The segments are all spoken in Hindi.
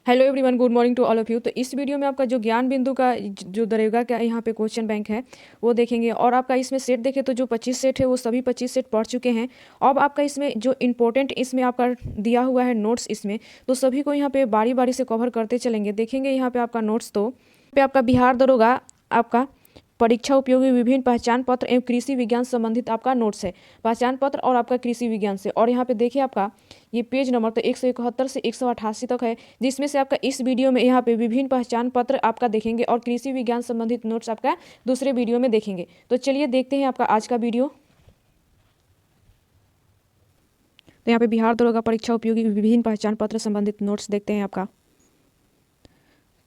Hello everyone, good morning to all of you. तो इस वीडियो में आपका जो ज्ञान बिंदु का जो दरेगा का यहाँ पे क्वेश्चन बैंक है वो देखेंगे। और आपका इसमें सेट देखें तो जो 25 सेट है वो सभी 25 सेट पढ़ चुके हैं। अब आपका इसमें जो इंपॉर्टेंट इसमें आपका दिया हुआ है नोट्स इसमें, तो सभी को यहाँ पे बारी बारी से कवर करते चलेंगे। देखेंगे यहाँ पे आपका नोट्स, तो पे आपका बिहार दरोगा आपका परीक्षा उपयोगी विभिन्न पहचान पत्र एवं कृषि विज्ञान संबंधित आपका नोट्स है, पहचान पत्र और आपका कृषि विज्ञान से। और यहाँ पे देखिए आपका ये पेज नंबर तो 171 से 188 तक है, जिसमें से आपका इस वीडियो में यहाँ पे विभिन्न पहचान पत्र आपका देखेंगे और कृषि विज्ञान संबंधित नोट्स आपका दूसरे वीडियो में देखेंगे। तो चलिए देखते हैं आपका आज का वीडियो। तो यहाँ पे बिहार दरोगा परीक्षा उपयोगी विभिन्न पहचान पत्र संबंधित नोट्स देखते हैं आपका।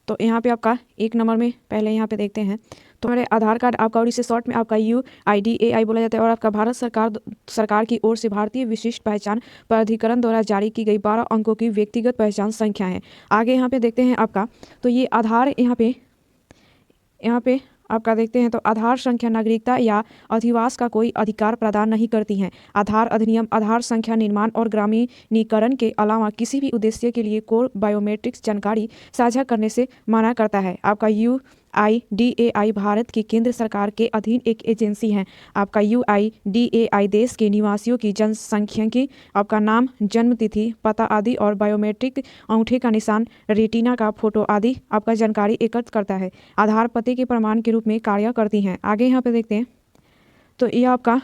तो यहाँ पे आपका एक नंबर में पहले यहाँ पे देखते हैं तो हमारे आधार कार्ड आपका, और इसे शॉर्ट में आपका UIDAI बोला जाता है। और आपका भारत सरकार की ओर से भारतीय विशिष्ट पहचान प्राधिकरण द्वारा जारी की गई 12 अंकों की व्यक्तिगत पहचान संख्या है। आगे यहाँ पे देखते हैं आपका, तो ये आधार यहाँ पे आपका देखते हैं तो आधार संख्या नागरिकता या अधिवास का कोई अधिकार प्रदान नहीं करती हैं। आधार अधिनियम आधार संख्या निर्माण और ग्रामीणीकरण के अलावा किसी भी उद्देश्य के लिए कोर बायोमेट्रिक्स जानकारी साझा करने से मना करता है। आपका UIDAI भारत की केंद्र सरकार के अधीन एक एजेंसी है। आपका UIDAI देश के निवासियों की जनसांख्यिकी, आपका नाम, जन्म तिथि, पता आदि और बायोमेट्रिक अंगूठे का निशान, रेटिना का फोटो आदि आपका जानकारी एकत्र करता है। आधार पते के प्रमाण के रूप में कार्य करती हैं। आगे यहाँ पे देखते हैं तो यह आपका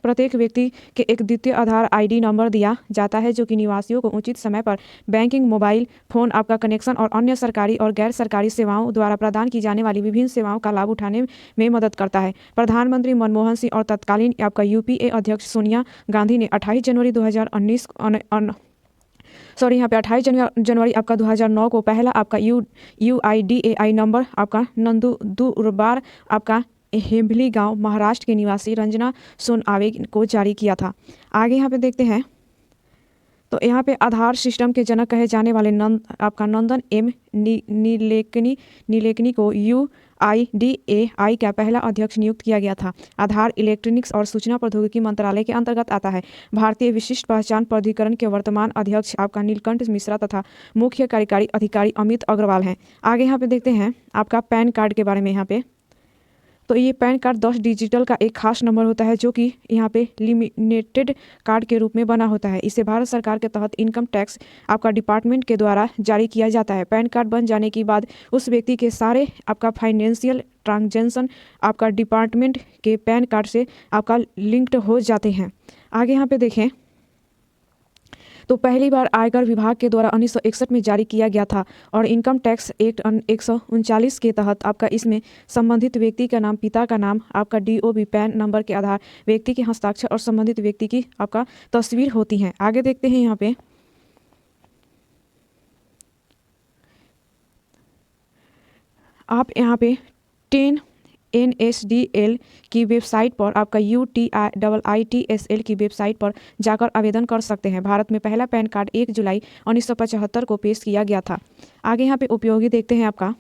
प्रत्येक व्यक्ति के एक द्वितीय आधार ID नंबर दिया जाता है, जो कि निवासियों को उचित समय पर बैंकिंग, मोबाइल फोन आपका कनेक्शन और अन्य सरकारी और गैर सरकारी सेवाओं द्वारा प्रदान की जाने वाली विभिन्न सेवाओं का लाभ उठाने में मदद करता है। प्रधानमंत्री मनमोहन सिंह और तत्कालीन आपका UPA अध्यक्ष सोनिया गांधी ने 28 जनवरी 2019 यहाँ पे 28 जनवरी आपका 2009 को पहला आपका UIDAI नंबर आपका नंदुरबार आपका हेम्बली गांव महाराष्ट्र के निवासी रंजना सोनआवे को जारी किया था। आगे यहाँ पे देखते हैं तो यहाँ पे आधार सिस्टम के जनक कहे जाने वाले नंदन M नीलेकनी को UIDAI का पहला अध्यक्ष नियुक्त किया गया था। आधार इलेक्ट्रॉनिक्स और सूचना प्रौद्योगिकी मंत्रालय के अंतर्गत आता है। भारतीय विशिष्ट पहचान प्राधिकरण के वर्तमान अध्यक्ष आपका नीलकंठ मिश्रा तथा मुख्य कार्यकारी अधिकारी अमित अग्रवाल हैं। आगे यहाँ पे देखते हैं आपका पैन कार्ड के बारे में। यहाँ पे तो ये पैन कार्ड 10 डिजिटल का एक खास नंबर होता है, जो कि यहाँ पे लिमिटेड कार्ड के रूप में बना होता है। इसे भारत सरकार के तहत इनकम टैक्स आपका डिपार्टमेंट के द्वारा जारी किया जाता है। पैन कार्ड बन जाने के बाद उस व्यक्ति के सारे आपका फाइनेंशियल ट्रांजैक्शन आपका डिपार्टमेंट के पैन कार्ड से आपका लिंक्ड हो जाते हैं। आगे यहाँ पे देखें तो पहली बार आयकर विभाग के द्वारा 1961 में जारी किया गया था और इनकम टैक्स एक्ट 139 के तहत आपका इसमें संबंधित व्यक्ति का नाम, पिता का नाम, आपका DOB पैन नंबर के आधार, व्यक्ति के हस्ताक्षर और संबंधित व्यक्ति की आपका तस्वीर होती है। आगे देखते हैं यहाँ पे आप यहाँ पे 10 NSDL की वेबसाइट पर आपका UTIITSL की वेबसाइट पर जाकर आवेदन कर सकते हैं। भारत में पहला पैन कार्ड 1 जुलाई 1975 को पेश किया गया था। आगे यहाँ पे उपयोगी देखते हैं आपका,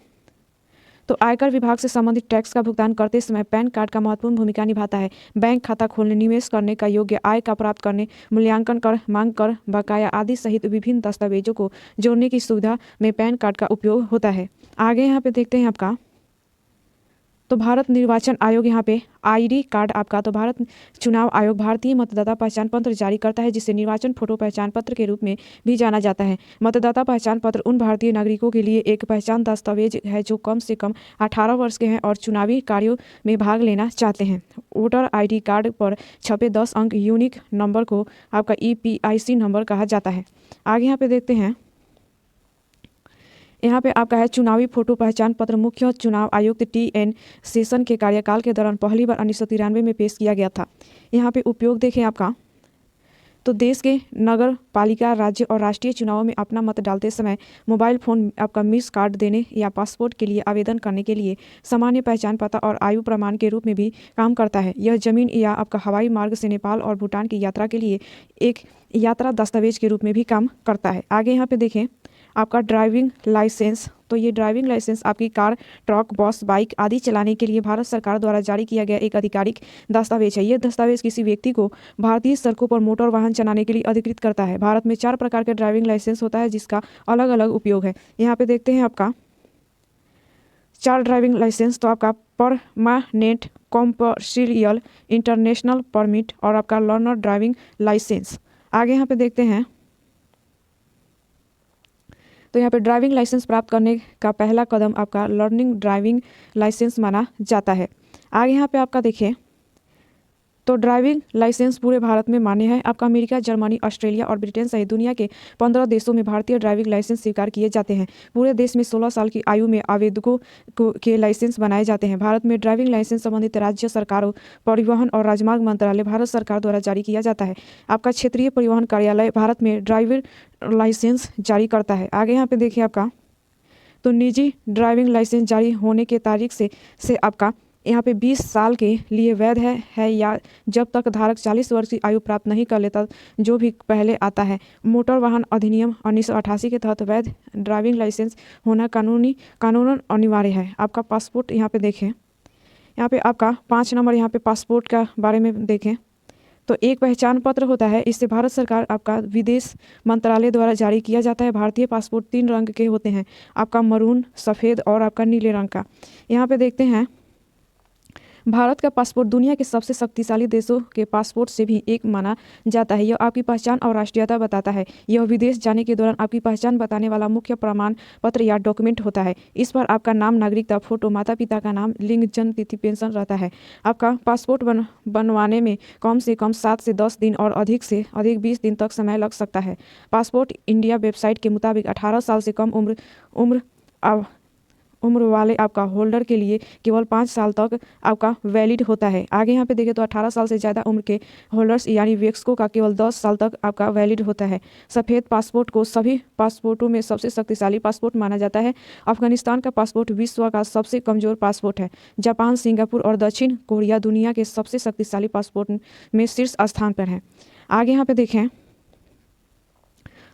तो आयकर विभाग से संबंधित टैक्स का भुगतान करते समय पैन कार्ड का महत्वपूर्ण भूमिका निभाता है। बैंक खाता खोलने, निवेश करने का योग्य आय का प्राप्त करने, मूल्यांकन कर, मांग कर, बकाया आदि सहित विभिन्न दस्तावेजों को जोड़ने की सुविधा में पैन कार्ड का उपयोग होता है। आगे यहाँ पे देखते हैं आपका, तो भारत निर्वाचन आयोग यहाँ पे ID कार्ड आपका, तो भारत चुनाव आयोग भारतीय मतदाता पहचान पत्र जारी करता है, जिसे निर्वाचन फोटो पहचान पत्र के रूप में भी जाना जाता है। मतदाता पहचान पत्र उन भारतीय नागरिकों के लिए एक पहचान दस्तावेज है जो कम से कम 18 वर्ष के हैं और चुनावी कार्यों में भाग लेना चाहते हैं। वोटर ID कार्ड पर छपे 10 अंक यूनिक नंबर को आपका EPIC नंबर कहा जाता है। आगे यहाँ पे देखते हैं, यहाँ पे आपका है चुनावी फोटो पहचान पत्र मुख्य चुनाव आयुक्त TN सेशन के कार्यकाल के दौरान पहली बार 1993 में पेश किया गया था। यहाँ पे उपयोग देखें आपका, तो देश के नगर पालिका, राज्य और राष्ट्रीय चुनावों में अपना मत डालते समय मोबाइल फोन आपका मिस कार्ड देने या पासपोर्ट के लिए आवेदन करने के लिए सामान्य पहचान पता और आयु प्रमाण के रूप में भी काम करता है। यह जमीन या आपका हवाई मार्ग से नेपाल और भूटान की यात्रा के लिए एक यात्रा दस्तावेज के रूप में भी काम करता है। आगे यहाँ पे देखें आपका ड्राइविंग लाइसेंस, तो तो ये ड्राइविंग लाइसेंस आपकी कार, ट्रक, बस, बाइक आदि चलाने के लिए भारत सरकार द्वारा जारी किया गया एक आधिकारिक दस्तावेज है। ये दस्तावेज किसी व्यक्ति को भारतीय सड़कों पर मोटर वाहन चलाने के लिए अधिकृत करता है। भारत में 4 प्रकार के ड्राइविंग लाइसेंस होता है जिसका अलग अलग उपयोग है। यहाँ पे देखते हैं आपका 4 ड्राइविंग लाइसेंस, तो आपका परमानेंट, कॉमर्शियल, इंटरनेशनल परमिट और आपका लर्नर ड्राइविंग लाइसेंस। आगे यहाँ पे देखते हैं तो यहाँ पे ड्राइविंग लाइसेंस प्राप्त करने का पहला कदम आपका लर्निंग ड्राइविंग लाइसेंस माना जाता है। आगे यहाँ पे आपका देखिए तो ड्राइविंग लाइसेंस पूरे भारत में मान्य है। आपका अमेरिका, जर्मनी, ऑस्ट्रेलिया और ब्रिटेन सहित दुनिया के 15 देशों में भारतीय ड्राइविंग लाइसेंस स्वीकार किए जाते हैं। पूरे देश में 16 साल की आयु में आवेदकों के लाइसेंस बनाए जाते हैं। भारत में ड्राइविंग लाइसेंस संबंधित राज्य सरकारों, परिवहन और राजमार्ग मंत्रालय भारत सरकार द्वारा जारी किया जाता है। आपका क्षेत्रीय परिवहन कार्यालय भारत में ड्राइविंग लाइसेंस जारी करता है। आगे यहाँ पे देखिए आपका तो निजी ड्राइविंग लाइसेंस जारी होने के तारीख से आपका यहाँ पे 20 साल के लिए वैध है या जब तक धारक 40 वर्ष की आयु प्राप्त नहीं कर लेता, जो भी पहले आता है। मोटर वाहन अधिनियम 1988 के तहत वैध ड्राइविंग लाइसेंस होना कानूनन अनिवार्य है। आपका पासपोर्ट यहाँ पे देखें, यहाँ पे आपका 5 नंबर यहाँ पे पासपोर्ट का बारे में देखें तो एक पहचान पत्र होता है। इससे भारत सरकार आपका विदेश मंत्रालय द्वारा जारी किया जाता है। भारतीय पासपोर्ट 3 रंग के होते हैं, आपका मरून, सफ़ेद और आपका नीले रंग का। यहाँ पे देखते हैं भारत का पासपोर्ट दुनिया के सबसे शक्तिशाली देशों के पासपोर्ट से भी एक माना जाता है। यह आपकी पहचान और राष्ट्रीयता बताता है। यह विदेश जाने के दौरान आपकी पहचान बताने वाला मुख्य प्रमाण पत्र या डॉक्यूमेंट होता है। इस पर आपका नाम, नागरिकता, फोटो, माता पिता का नाम, लिंग, जन्म तिथि, पेंशन रहता है। आपका पासपोर्ट बनवाने में कम से कम 7 से 10 दिन और अधिक से अधिक 20 दिन तक समय लग सकता है। पासपोर्ट इंडिया वेबसाइट के मुताबिक 18 साल से कम उम्र वाले आपका होल्डर के लिए केवल 5 साल तक आपका वैलिड होता है। आगे यहाँ पे देखें तो 18 साल से ज़्यादा उम्र के होल्डर्स यानी वयस्कों का केवल 10 साल तक आपका वैलिड होता है। सफ़ेद पासपोर्ट को सभी पासपोर्टों में सबसे शक्तिशाली पासपोर्ट माना जाता है। अफगानिस्तान का पासपोर्ट विश्व का सबसे कमज़ोर पासपोर्ट है। जापान, सिंगापुर और दक्षिण कोरिया दुनिया के सबसे शक्तिशाली पासपोर्ट में शीर्ष स्थान पर हैं। आगे यहाँ पे देखें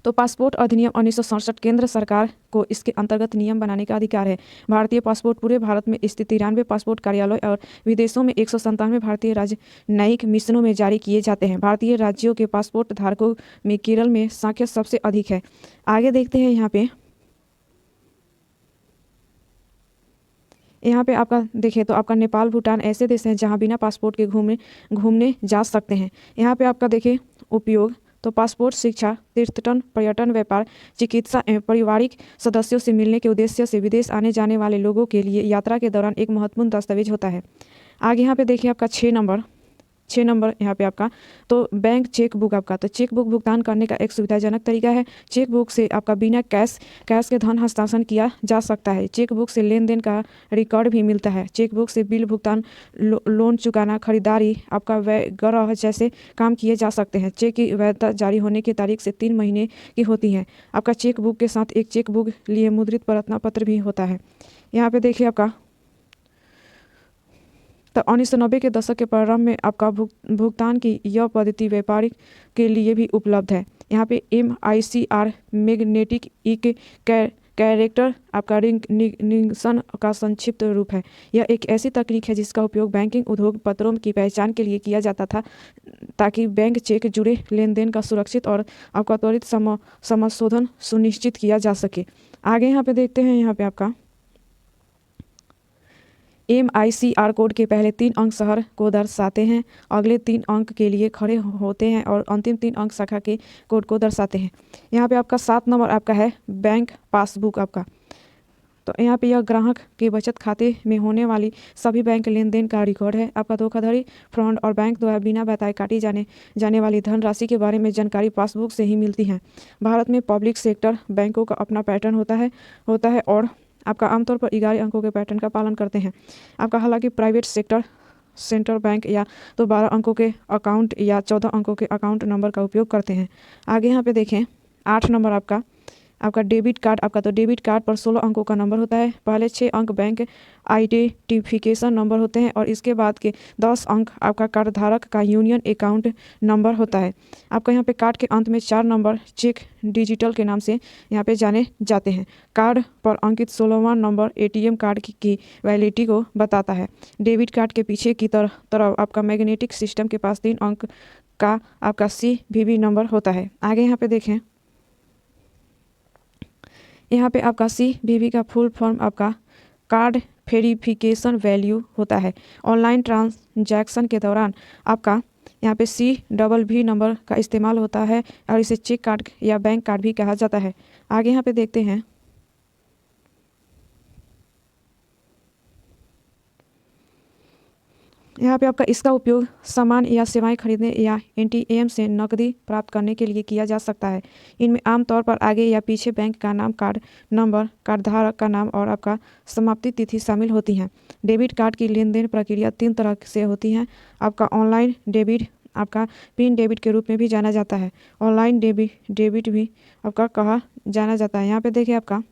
तो पासपोर्ट अधिनियम 1967 केंद्र सरकार को इसके अंतर्गत नियम बनाने का अधिकार है। भारतीय पासपोर्ट पूरे भारत में स्थित 93 पासपोर्ट कार्यालय और विदेशों में 197 भारतीय राजनयिक मिशनों में जारी किए जाते हैं। भारतीय राज्यों के पासपोर्ट धारकों में केरल में संख्या सबसे अधिक है। आगे देखते हैं यहाँ पे आपका देखें तो आपका नेपाल, भूटान ऐसे देश हैं जहाँ बिना पासपोर्ट के घूमने जा सकते हैं। यहाँ पे आपका देखें उपयोग तो पासपोर्ट शिक्षा, तीर्थटन, पर्यटन, व्यापार, चिकित्सा एवं पारिवारिक सदस्यों से मिलने के उद्देश्य से विदेश आने जाने वाले लोगों के लिए यात्रा के दौरान एक महत्वपूर्ण दस्तावेज होता है। आगे यहाँ पे देखिए आपका 6 नंबर यहाँ पे आपका तो बैंक चेक बुक आपका तो चेक बुक भुगतान करने का एक सुविधाजनक तरीका है। चेक बुक से आपका बिना कैश के धन हस्तांतरण किया जा सकता है। चेक बुक से लेन देन का रिकॉर्ड भी मिलता है। चेक बुक से बिल भुगतान, लोन चुकाना, खरीदारी, आपका वगैरह जैसे काम किए जा सकते हैं। चेक की वैधता जारी होने की तारीख से 3 महीने की होती है। आपका चेक बुक के साथ एक चेक बुक लिए मुद्रित प्रार्थना पत्र भी होता है। यहाँ पे देखिए आपका तो 1990 के दशक के प्रारंभ में आपका भुगतान की यह पद्धति व्यापारिक के लिए भी उपलब्ध है। यहाँ पे MICR मैग्नेटिक इंक कैरेक्टर आपका रिकग्निशन का संक्षिप्त रूप है। यह एक ऐसी तकनीक है जिसका उपयोग बैंकिंग उद्योग पत्रों की पहचान के लिए किया जाता था ताकि बैंक चेक जुड़े लेन देन का सुरक्षित और आपका त्वरित समाशोधन सुनिश्चित किया जा सके। आगे यहाँ पे देखते हैं यहाँ पे आपका MICR कोड के पहले 3 अंक शहर को दर्शाते हैं, अगले 3 अंक के लिए खड़े होते हैं और अंतिम 3 अंक शाखा के कोड को दर्शाते हैं। यहाँ पे आपका 7 नंबर आपका है बैंक पासबुक आपका तो यहाँ पे यह ग्राहक के बचत खाते में होने वाली सभी बैंक लेन देन का रिकॉर्ड है। आपका धोखाधड़ी, फ्रॉड और बैंक द्वारा बिना बताए काटी जाने वाली धनराशि के बारे में जानकारी पासबुक से ही मिलती है। भारत में पब्लिक सेक्टर बैंकों का अपना पैटर्न होता है और आपका आमतौर पर 11 अंकों के पैटर्न का पालन करते हैं। आपका हालांकि प्राइवेट सेक्टर सेंट्रल बैंक या तो 12 अंकों के अकाउंट या 14 अंकों के अकाउंट नंबर का उपयोग करते हैं। आगे यहाँ पे देखें 8 नंबर आपका आपका डेबिट कार्ड आपका, तो डेबिट कार्ड पर 16 अंकों का नंबर होता है। पहले 6 अंक बैंक आइडेंटिफिकेशन नंबर होते हैं और इसके बाद के 10 अंक आपका कार्ड धारक का यूनियन अकाउंट नंबर होता है। आपका यहाँ पे कार्ड के अंत में 4 नंबर चेक डिजिटल के नाम से यहाँ पे जाने जाते हैं। कार्ड पर अंकित 16वां नंबर एटीएम कार्ड की वैलिडिटी को बताता है। डेबिट कार्ड के पीछे की तरफ आपका मैग्नेटिक सिस्टम के पास 3 अंक का आपका CVV नंबर होता है। आगे यहाँ पे देखें, यहाँ पे आपका CVV का फुल फॉर्म आपका कार्ड वेरिफिकेशन वैल्यू होता है। ऑनलाइन ट्रांजैक्शन के दौरान आपका यहाँ पे CVV नंबर का इस्तेमाल होता है और इसे चेक कार्ड या बैंक कार्ड भी कहा जाता है। आगे यहाँ पे देखते हैं, यहाँ पे आपका इसका उपयोग सामान या सेवाएं खरीदने या ATM से नकदी प्राप्त करने के लिए किया जा सकता है। इनमें आमतौर पर आगे या पीछे बैंक का नाम, कार्ड नंबर, कार्ड धारक का नाम और आपका समाप्ति तिथि शामिल होती हैं। डेबिट कार्ड की लेन देन प्रक्रिया 3 तरह से होती हैं। आपका ऑनलाइन डेबिट आपका पिन डेबिट के रूप में भी जाना जाता है। ऑनलाइन डेबिट भी आपका कहा जाना जाता है। यहाँ पे देखिए आपका,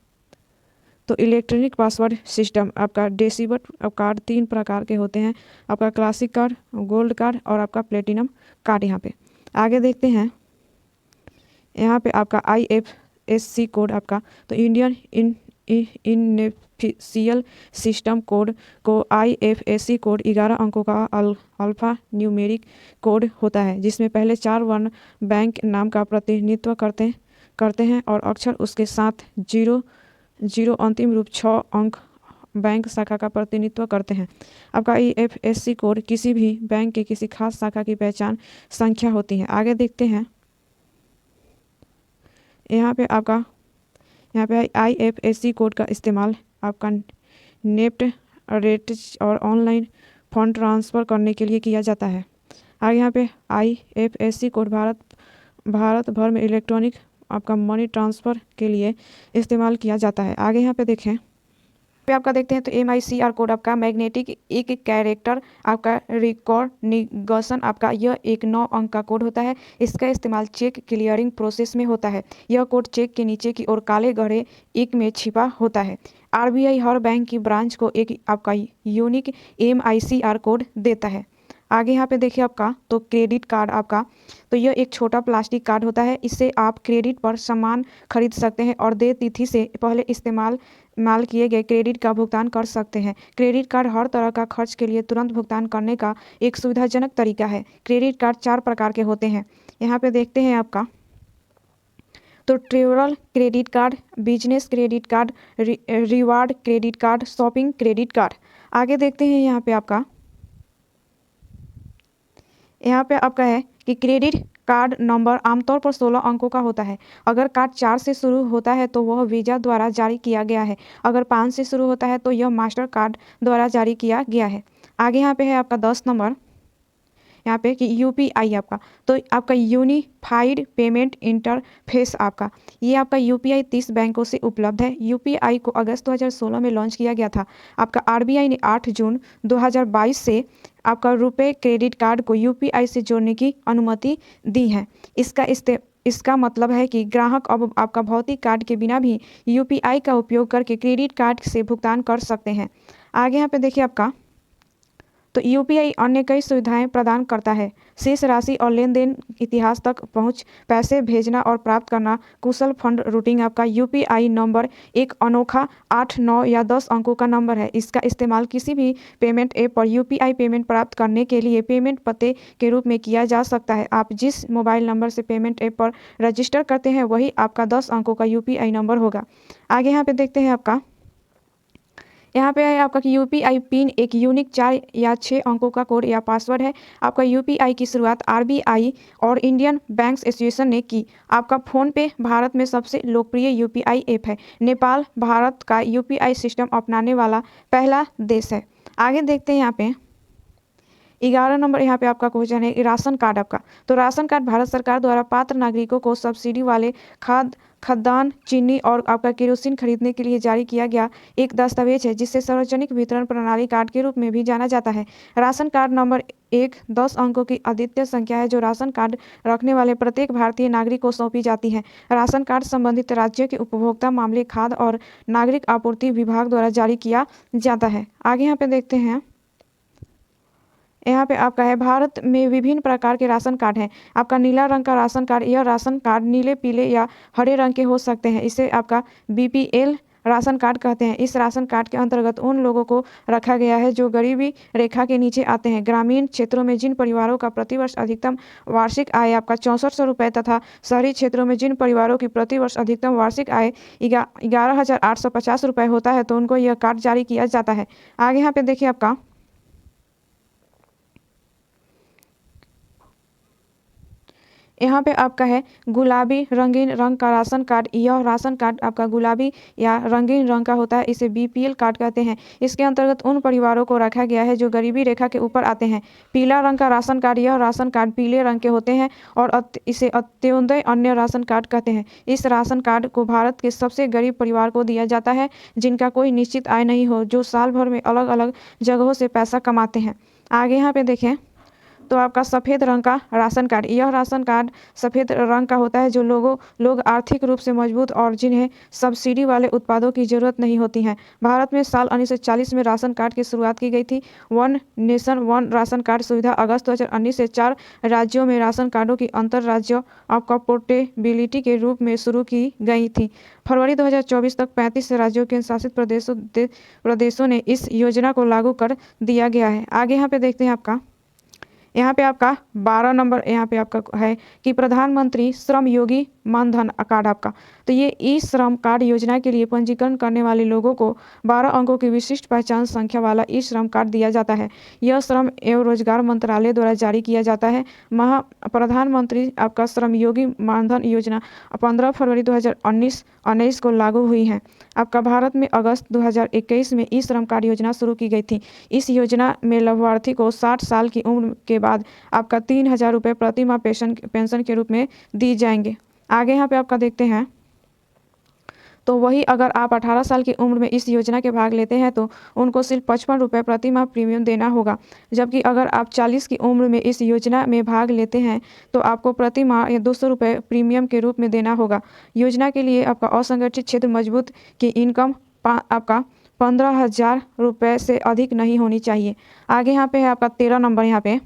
तो इलेक्ट्रॉनिक पासवर्ड सिस्टम आपका डेबिट कार्ड 3 प्रकार के होते हैं। आपका क्लासिक कार्ड, गोल्ड कार्ड और आपका प्लेटिनम कार्ड। यहाँ पे आगे देखते हैं, यहाँ पे आपका IFSC कोड आपका, तो इंडियन इनफिशियल सिस्टम कोड को IFSC कोड 11 अंकों का अल्फा न्यूमेरिक कोड होता है, जिसमें पहले 4 वर्ण बैंक नाम का प्रतिनिधित्व करते हैं और अक्षर उसके साथ 0 अंतिम रूप 6 अंक बैंक शाखा का प्रतिनिधित्व करते हैं। आपका IFSC कोड किसी भी बैंक के किसी खास शाखा की पहचान संख्या होती है। आगे देखते हैं, यहाँ पे IFSC कोड का इस्तेमाल आपका नेफ्ट रेट और ऑनलाइन फंड ट्रांसफ़र करने के लिए किया जाता है। आगे यहाँ पे IFSC कोड भारत भर में इलेक्ट्रॉनिक आपका मनी ट्रांसफ़र के लिए इस्तेमाल किया जाता है। आगे यहाँ पे देखें, पे आपका देखते हैं, तो MICR कोड आपका मैग्नेटिक एक कैरेक्टर आपका रिकॉग्निशन आपका, यह एक 9 अंक का कोड होता है। इसका इस्तेमाल चेक क्लियरिंग प्रोसेस में होता है। यह कोड चेक के नीचे की ओर काले गहरे एक में छिपा होता है। RBI हर बैंक की ब्रांच को एक आपका यूनिक MICR कोड देता है। आगे यहाँ पे देखिए आपका, तो क्रेडिट कार्ड आपका, तो यह एक छोटा प्लास्टिक कार्ड होता है। इससे आप क्रेडिट पर सामान खरीद सकते हैं और देय तिथि से पहले इस्तेमाल किए गए क्रेडिट का भुगतान कर सकते हैं। क्रेडिट कार्ड हर तरह का खर्च के लिए तुरंत भुगतान करने का एक सुविधाजनक तरीका है। क्रेडिट कार्ड 4 प्रकार के होते हैं। यहाँ पे देखते हैं आपका, तो travel credit card, business credit card, reward credit card, shopping credit card. आगे देखते हैं, यहाँ पे आपका है कि क्रेडिट कार्ड नंबर आमतौर पर 16 अंकों का होता है। अगर कार्ड 4 से शुरू होता है तो वह वीज़ा द्वारा जारी किया गया है। अगर 5 से शुरू होता है तो यह मास्टर कार्ड द्वारा जारी किया गया है। आगे यहाँ पे है आपका 10 नंबर, यहाँ पे कि UPI आपका, तो आपका यूनिफाइड पेमेंट इंटरफेस आपका, ये आपका UPI 30 बैंकों से उपलब्ध है। UPI को अगस्त 2016 में लॉन्च किया गया था। आपका RBI ने 8 जून 2022 से आपका रुपए क्रेडिट कार्ड को UPI से जोड़ने की अनुमति दी है। इसका मतलब है कि ग्राहक अब आपका भौतिक कार्ड के बिना भी UPI का उपयोग करके क्रेडिट कार्ड से भुगतान कर सकते हैं। आगे यहाँ पे देखिए आपका, तो UPI अन्य कई सुविधाएं प्रदान करता है। शेष राशि और लेन देन इतिहास तक पहुंच, पैसे भेजना और प्राप्त करना, कुशल फंड रूटिंग आपका। UPI नंबर एक अनोखा 8, 9 या 10 अंकों का नंबर है। इसका इस्तेमाल किसी भी पेमेंट ऐप पर UPI पेमेंट प्राप्त करने के लिए पेमेंट पते के रूप में किया जा सकता है। आप जिस मोबाइल नंबर से पेमेंट ऐप पर रजिस्टर करते हैं वही आपका 10 अंकों का UPI नंबर होगा। आगे यहाँ पे देखते हैं आपका, यहाँ पे है आपका कि UPI पिन एक यूनिक 4 या 6 अंकों का कोड या पासवर्ड है। आपका UPI की शुरुआत RBI और इंडियन बैंक्स एसोसिएशन ने की। आपका फ़ोन पे भारत में सबसे लोकप्रिय UPI ऐप है। नेपाल भारत का UPI सिस्टम अपनाने वाला पहला देश है। आगे देखते हैं, यहाँ पे 11 नंबर यहाँ पे आपका क्वेश्चन है राशन कार्ड आपका, तो राशन कार्ड भारत सरकार द्वारा पात्र नागरिकों को सब्सिडी वाले खाद्यान्न, चीनी और आपका केरोसिन खरीदने के लिए जारी किया गया एक दस्तावेज है, जिसे सार्वजनिक वितरण प्रणाली कार्ड के रूप में भी जाना जाता है। राशन कार्ड नंबर एक 10 अंकों की अद्वितीय संख्या है जो राशन कार्ड रखने वाले प्रत्येक भारतीय नागरिक को सौंपी जाती है। राशन कार्ड संबंधित राज्य के उपभोक्ता मामले, खाद्य और नागरिक आपूर्ति विभाग द्वारा जारी किया जाता है। आगे यहाँ पे देखते हैं, यहाँ पे आपका है भारत में विभिन्न प्रकार के राशन कार्ड हैं। आपका नीला रंग का राशन कार्ड, यह राशन कार्ड नीले, पीले या हरे रंग के हो सकते हैं। इसे आपका BPL राशन कार्ड कहते हैं। इस राशन कार्ड के अंतर्गत उन लोगों को रखा गया है जो गरीबी रेखा के नीचे आते हैं। ग्रामीण क्षेत्रों में जिन परिवारों का प्रतिवर्ष अधिकतम वार्षिक आय आपका 6400 रुपये तथा शहरी क्षेत्रों में जिन परिवारों की प्रतिवर्ष अधिकतम वार्षिक आय 11,850 रुपये होता है तो उनको यह कार्ड जारी किया जाता है। आगे यहाँ पे देखिए आपका, यहाँ पे आपका है गुलाबी रंगीन रंग का राशन कार्ड। यह राशन कार्ड आपका गुलाबी या रंगीन रंग का होता है। इसे BPL कार्ड कहते हैं। इसके अंतर्गत उन परिवारों को रखा गया है जो गरीबी रेखा के ऊपर आते हैं। पीला रंग का राशन कार्ड, यह राशन कार्ड पीले रंग के होते हैं और इसे अंत्योदय अन्य राशन कार्ड कहते हैं। इस राशन कार्ड को भारत के सबसे गरीब परिवार को दिया जाता है जिनका कोई निश्चित आय नहीं हो, जो साल भर में अलग अलग जगहों से पैसा कमाते हैं। आगे यहाँ पे देखें तो आपका सफ़ेद रंग का राशन कार्ड, यह राशन कार्ड सफ़ेद रंग का होता है जो लोग आर्थिक रूप से मजबूत और जिन्हें सब्सिडी वाले उत्पादों की ज़रूरत नहीं होती है। भारत में साल 1940 में राशन कार्ड की शुरुआत की गई थी। One nation one ration card सुविधा अगस्त 2019 से 4 राज्यों में राशन कार्डों की अंतर राज्य आपका पोर्टेबिलिटी के रूप में शुरू की गई थी। फरवरी 2024 तक 35 राज्यों के शासित प्रदेशों ने इस योजना को लागू कर दिया गया है। आगे यहाँ पे देखते हैं आपका, यहाँ पे आपका 12 नंबर यहाँ पे आपका है कि प्रधानमंत्री श्रम योगी मानधन कार्ड आपका, तो ये ई श्रम कार्ड योजना के लिए पंजीकरण करने वाले लोगों को 12 अंकों की विशिष्ट पहचान संख्या वाला ई श्रम कार्ड दिया जाता है। यह श्रम एवं रोजगार मंत्रालय द्वारा जारी किया जाता है। प्रधानमंत्री आपका श्रम योगी मानधन योजना 15 फरवरी 2019 को लागू हुई है। आपका भारत में अगस्त 2021 में ई श्रम कार्ड योजना शुरू की गई थी। इस योजना में लाभार्थी को 60 साल की उम्र के बाद आपका 3,000 रुपये प्रति माह पेंशन के रूप में दी जाएंगे। आगे यहाँ पे आपका देखते हैं, तो वही अगर आप 18 साल की उम्र में इस योजना के भाग लेते हैं तो उनको सिर्फ 55 रुपये प्रति माह प्रीमियम देना होगा। जबकि अगर आप 40 की उम्र में इस योजना में भाग लेते हैं तो आपको प्रति माह 200 रुपये प्रीमियम के रूप में देना होगा। योजना के लिए आपका असंगठित क्षेत्र मजबूत की इनकम आपका 15,000 रुपये से अधिक नहीं होनी चाहिए। आगे यहाँ पे है आपका 13 नंबर, यहाँ पे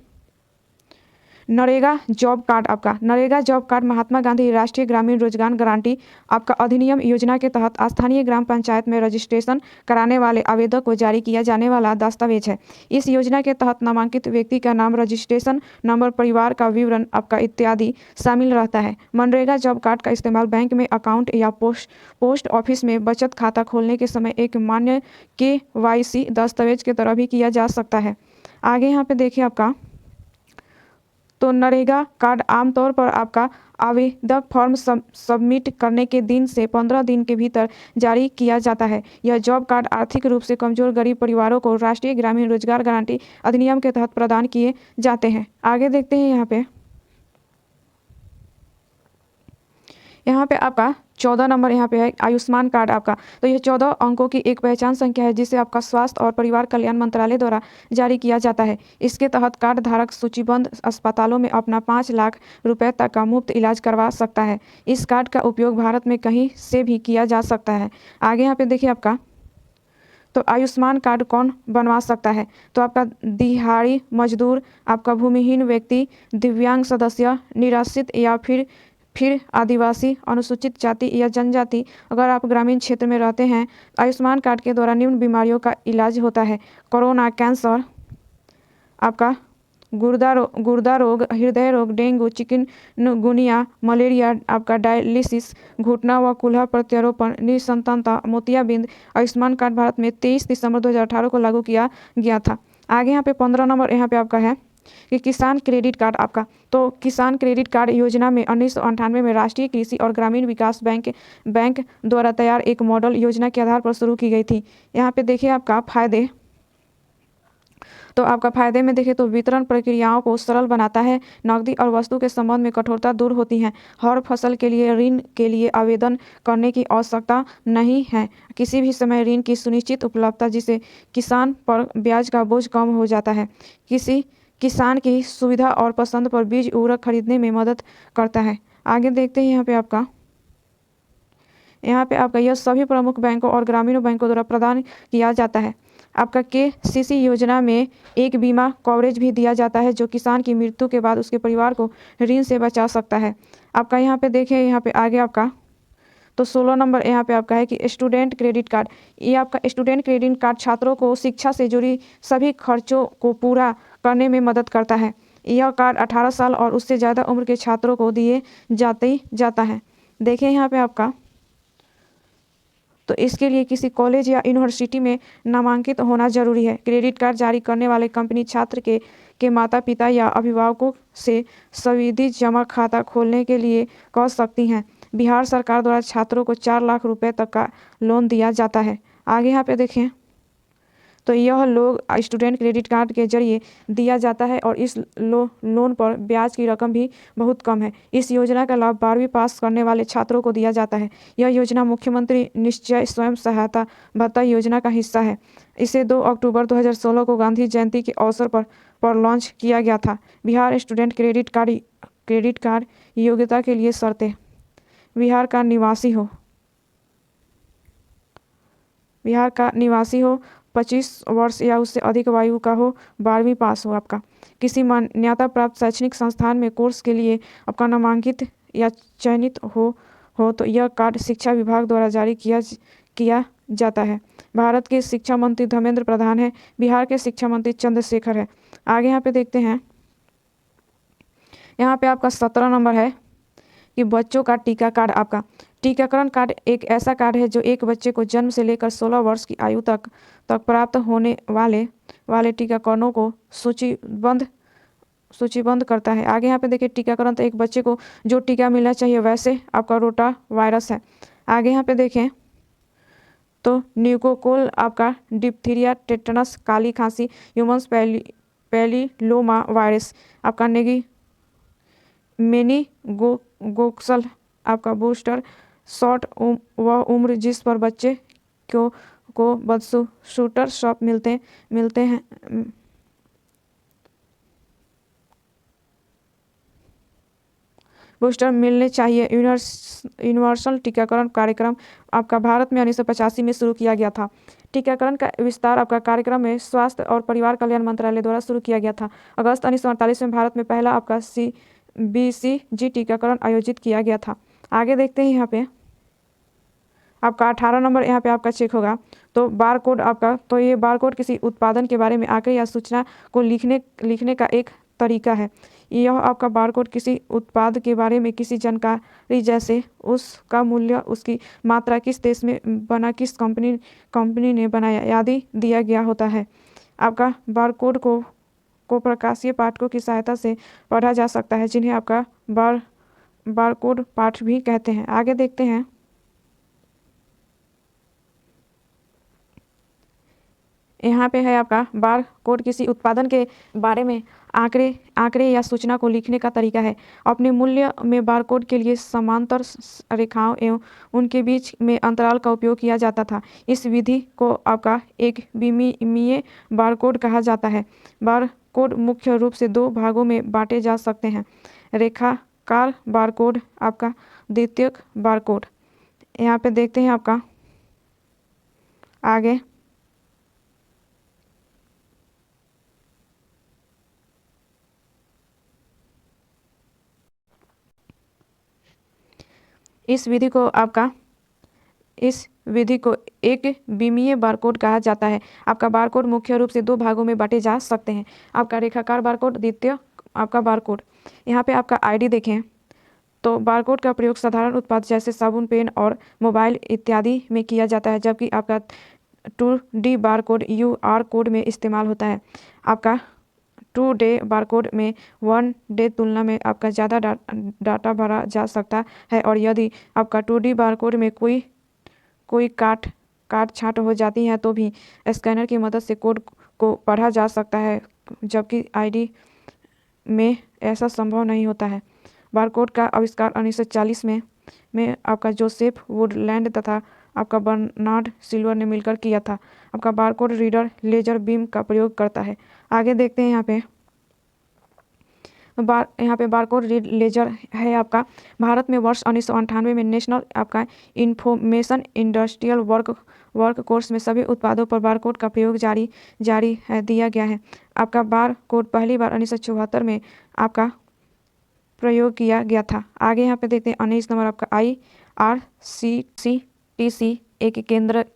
नरेगा जॉब कार्ड आपका। नरेगा जॉब कार्ड महात्मा गांधी राष्ट्रीय ग्रामीण रोजगार गारंटी आपका अधिनियम योजना के तहत स्थानीय ग्राम पंचायत में रजिस्ट्रेशन कराने वाले आवेदक को जारी किया जाने वाला दस्तावेज है। इस योजना के तहत नामांकित व्यक्ति का नाम, रजिस्ट्रेशन नंबर, परिवार का विवरण आपका इत्यादि शामिल रहता है। मनरेगा जॉब कार्ड का इस्तेमाल बैंक में अकाउंट या पोस्ट ऑफिस में बचत खाता खोलने के समय एक मान्य KYC दस्तावेज की तरह भी किया जा सकता है। आगे यहाँ पे देखिए आपका, तो नरेगा कार्ड आमतौर पर आपका आवेदक फॉर्म सबमिट करने के दिन से 15 दिन के भीतर जारी किया जाता है। यह जॉब कार्ड आर्थिक रूप से कमजोर गरीब परिवारों को राष्ट्रीय ग्रामीण रोजगार गारंटी अधिनियम के तहत प्रदान किए जाते हैं। आगे देखते हैं यहाँ पे आपका 14 नंबर यहाँ पे है आयुष्मान कार्ड आपका। तो यह 14 अंकों की एक पहचान संख्या है जिसे आपका स्वास्थ्य और परिवार कल्याण मंत्रालय द्वारा जारी किया जाता है। इसके तहत कार्ड धारक सूचीबद्ध अस्पतालों में अपना 5 लाख रुपए तक का मुफ्त इलाज करवा सकता है। इस कार्ड का उपयोग भारत में कहीं से भी किया जा सकता है। आगे यहाँ पे देखिए आपका, तो आयुष्मान कार्ड कौन बनवा सकता है, तो आपका दिहाड़ी मजदूर, आपका भूमिहीन व्यक्ति, दिव्यांग सदस्य, निराश्रित या फिर आदिवासी, अनुसूचित जाति या जनजाति। अगर आप ग्रामीण क्षेत्र में रहते हैं, आयुष्मान कार्ड के द्वारा निम्न बीमारियों का इलाज होता है: कोरोना, कैंसर, आपका गुर्दा रोग, हृदय रोग, डेंगू, चिकनगुनिया, मलेरिया, आपका डायलिसिस, घुटना व कूल्हा प्रत्यारोपण, निसंतानता, मोतियाबिंद। आयुष्मान कार्ड भारत में 23 दिसंबर 2018 को लागू किया गया था। आगे यहाँ पे 15 नंबर यहाँ पे आपका है कि किसान क्रेडिट कार्ड आपका। तो किसान क्रेडिट कार्ड योजना में 1998 में राष्ट्रीय कृषि और ग्रामीण विकास बैंक द्वारा तैयार एक मॉडल योजना के आधार पर शुरू की गई थी। यहाँ पे देखिए आपका फायदे, तो आपका फायदे में देखें तो वितरण प्रक्रियाओं को सरल बनाता है, नकदी और वस्तु के संबंध में कठोरता दूर होती है, हर फसल के लिए ऋण के लिए आवेदन करने की आवश्यकता नहीं है, किसी भी समय ऋण की सुनिश्चित उपलब्धता जिससे किसान पर ब्याज का बोझ कम हो जाता है, किसान की सुविधा और पसंद पर बीज उर्वरक खरीदने में मदद करता है। आगे देखते हैं यहाँ पे आपका यह सभी प्रमुख बैंकों और ग्रामीण बैंकों द्वारा प्रदान किया जाता है। आपका KCC योजना में एक बीमा कवरेज भी दिया जाता है जो किसान की मृत्यु के बाद उसके परिवार को ऋण से बचा सकता है। आपका यहाँ पे देखें, यहाँ पे आगे आपका तो 16 नंबर यहाँ पे आपका है कि स्टूडेंट क्रेडिट कार्ड। ये आपका स्टूडेंट क्रेडिट कार्ड छात्रों को शिक्षा से जुड़ी सभी खर्चों को पूरा करने में मदद करता है। यह कार्ड 18 साल और उससे ज़्यादा उम्र के छात्रों को दिए जाता है। देखिए यहाँ पे आपका तो इसके लिए किसी कॉलेज या यूनिवर्सिटी में नामांकित होना जरूरी है। क्रेडिट कार्ड जारी करने वाले कंपनी छात्र के माता पिता या अभिभावकों से सावधि जमा खाता खोलने के लिए कह सकती हैं। बिहार सरकार द्वारा छात्रों को 4 लाख रुपए तक का लोन दिया जाता है। आगे यहाँ पे देखें तो यह लोग स्टूडेंट क्रेडिट कार्ड के जरिए दिया जाता है और इस लोन पर ब्याज की रकम भी बहुत कम है। इस योजना का लाभ 12वीं पास करने वाले छात्रों को दिया जाता है। यह योजना मुख्यमंत्री निश्चय स्वयं सहायता भत्ता योजना का हिस्सा है। इसे 2 अक्टूबर 2016 को गांधी जयंती के अवसर पर लॉन्च किया गया था। बिहार स्टूडेंट क्रेडिट कार्ड योग्यता के लिए शर्तें: बिहार का निवासी हो, 25 वर्ष या उससे अधिक आयु का हो, 12वीं पास हो, आपका किसी मान्यता प्राप्त शैक्षणिक संस्थान में कोर्स के लिए आपका नामांकित या चयनित हो तो यह कार्ड शिक्षा विभाग द्वारा जारी किया जाता है। भारत के शिक्षा मंत्री धर्मेंद्र प्रधान है। बिहार के शिक्षा मंत्री चंद्रशेखर है। आगे यहाँ पे देखते हैं, यहाँ पे आपका 17 नंबर है कि बच्चों का टीका कार्ड। आपका टीकाकरण कार्ड एक ऐसा कार्ड है जो एक बच्चे को जन्म से लेकर 16 वर्ष की आयु तक प्राप्त होने वाले टीकाकरणों को सूचीबद्ध करता है। आगे यहाँ पे देखिए, टीकाकरण तो एक बच्चे को जो टीका मिलना चाहिए वैसे आपका रोटा वायरस है। आगे यहाँ पे देखें तो न्यूकोकोल, आपका डिप्थीरिया, टेटनस, काली खांसी, ह्यूमन्स पैपिलोमा वायरस, आपका मेनिंगोकोकल, आपका बूस्टर शॉट वह उम्र जिस पर बच्चे को बदसूटर शॉट मिलते हैं। बूस्टर मिलने चाहिए। यूनिवर्सल टीकाकरण कार्यक्रम आपका भारत में 1985 में शुरू किया गया था। टीकाकरण का विस्तार आपका कार्यक्रम में स्वास्थ्य और परिवार कल्याण मंत्रालय द्वारा शुरू किया गया था। अगस्त 1948 में भारत में पहला आपका BCG टीकाकरण आयोजित किया गया था। आगे देखते हैं, यहाँ पे आपका 18 नंबर यहाँ पे आपका चेक होगा तो बारकोड आपका, तो ये बारकोड किसी उत्पादन के बारे में आंकड़े या सूचना को लिखने का एक तरीका है। यह आपका बारकोड किसी उत्पाद के बारे में किसी जानकारी जैसे उसका मूल्य, उसकी मात्रा, किस देश में बना, किस कंपनी ने बनाया आदि दिया गया होता है। आपका बारकोड को प्रकाशीय पाठकों की सहायता से पढ़ा जा सकता है जिन्हें आपका बारकोड पाठ भी कहते हैं। आगे देखते हैं, यहाँ पे है आपका बार कोड किसी उत्पादन के बारे में आंकड़े या सूचना को लिखने का तरीका है। अपने मूल्य में बारकोड के लिए समांतर रेखाओं एवं उनके बीच में अंतराल का उपयोग किया जाता था। इस विधि को आपका एक विमीय बारकोड कहा जाता है। बारकोड मुख्य रूप से 2 भागों में बांटे जा सकते हैं: रेखाकार बारकोड, आपका द्वितीयक बारकोड। यहाँ पे देखते हैं आपका आगे, इस विधि को एक विमीय बारकोड कहा जाता है। आपका बारकोड मुख्य रूप से 2 भागों में बांटे जा सकते हैं: आपका रेखाकार बारकोड, द्वितीय आपका बारकोड। यहाँ पे आपका आईडी देखें तो बारकोड का प्रयोग साधारण उत्पाद जैसे साबुन, पेन और मोबाइल इत्यादि में किया जाता है, जबकि आपका 2D बारकोड UR कोड में इस्तेमाल होता है। आपका 2D बारकोड में 1D तुलना में आपका ज़्यादा डाटा भरा जा सकता है और यदि आपका 2D बारकोड में कोई काट छांट हो जाती है तो भी स्कैनर की मदद से कोड को पढ़ा जा सकता है, जबकि आईडी में ऐसा संभव नहीं होता है। बारकोड का आविष्कार 1940 में आपका जोसेफ वुडलैंड तथा आपका बर्नार्ड सिल्वर ने मिलकर किया था। आपका बारकोड रीडर लेजर बीम का प्रयोग करता है। आगे देखते हैं, यहाँ पे यहाँ पे बारकोड रीड लेजर है आपका। भारत में वर्ष 1998 में नेशनल आपका इंफॉर्मेशन इंडस्ट्रियल वर्क कोर्स में सभी उत्पादों पर बारकोड का प्रयोग जारी है दिया गया है। आपका बारकोड पहली बार 1974 में आपका प्रयोग किया गया था। आगे यहाँ पे देखते हैं 19 नंबर आपका IRCTC एक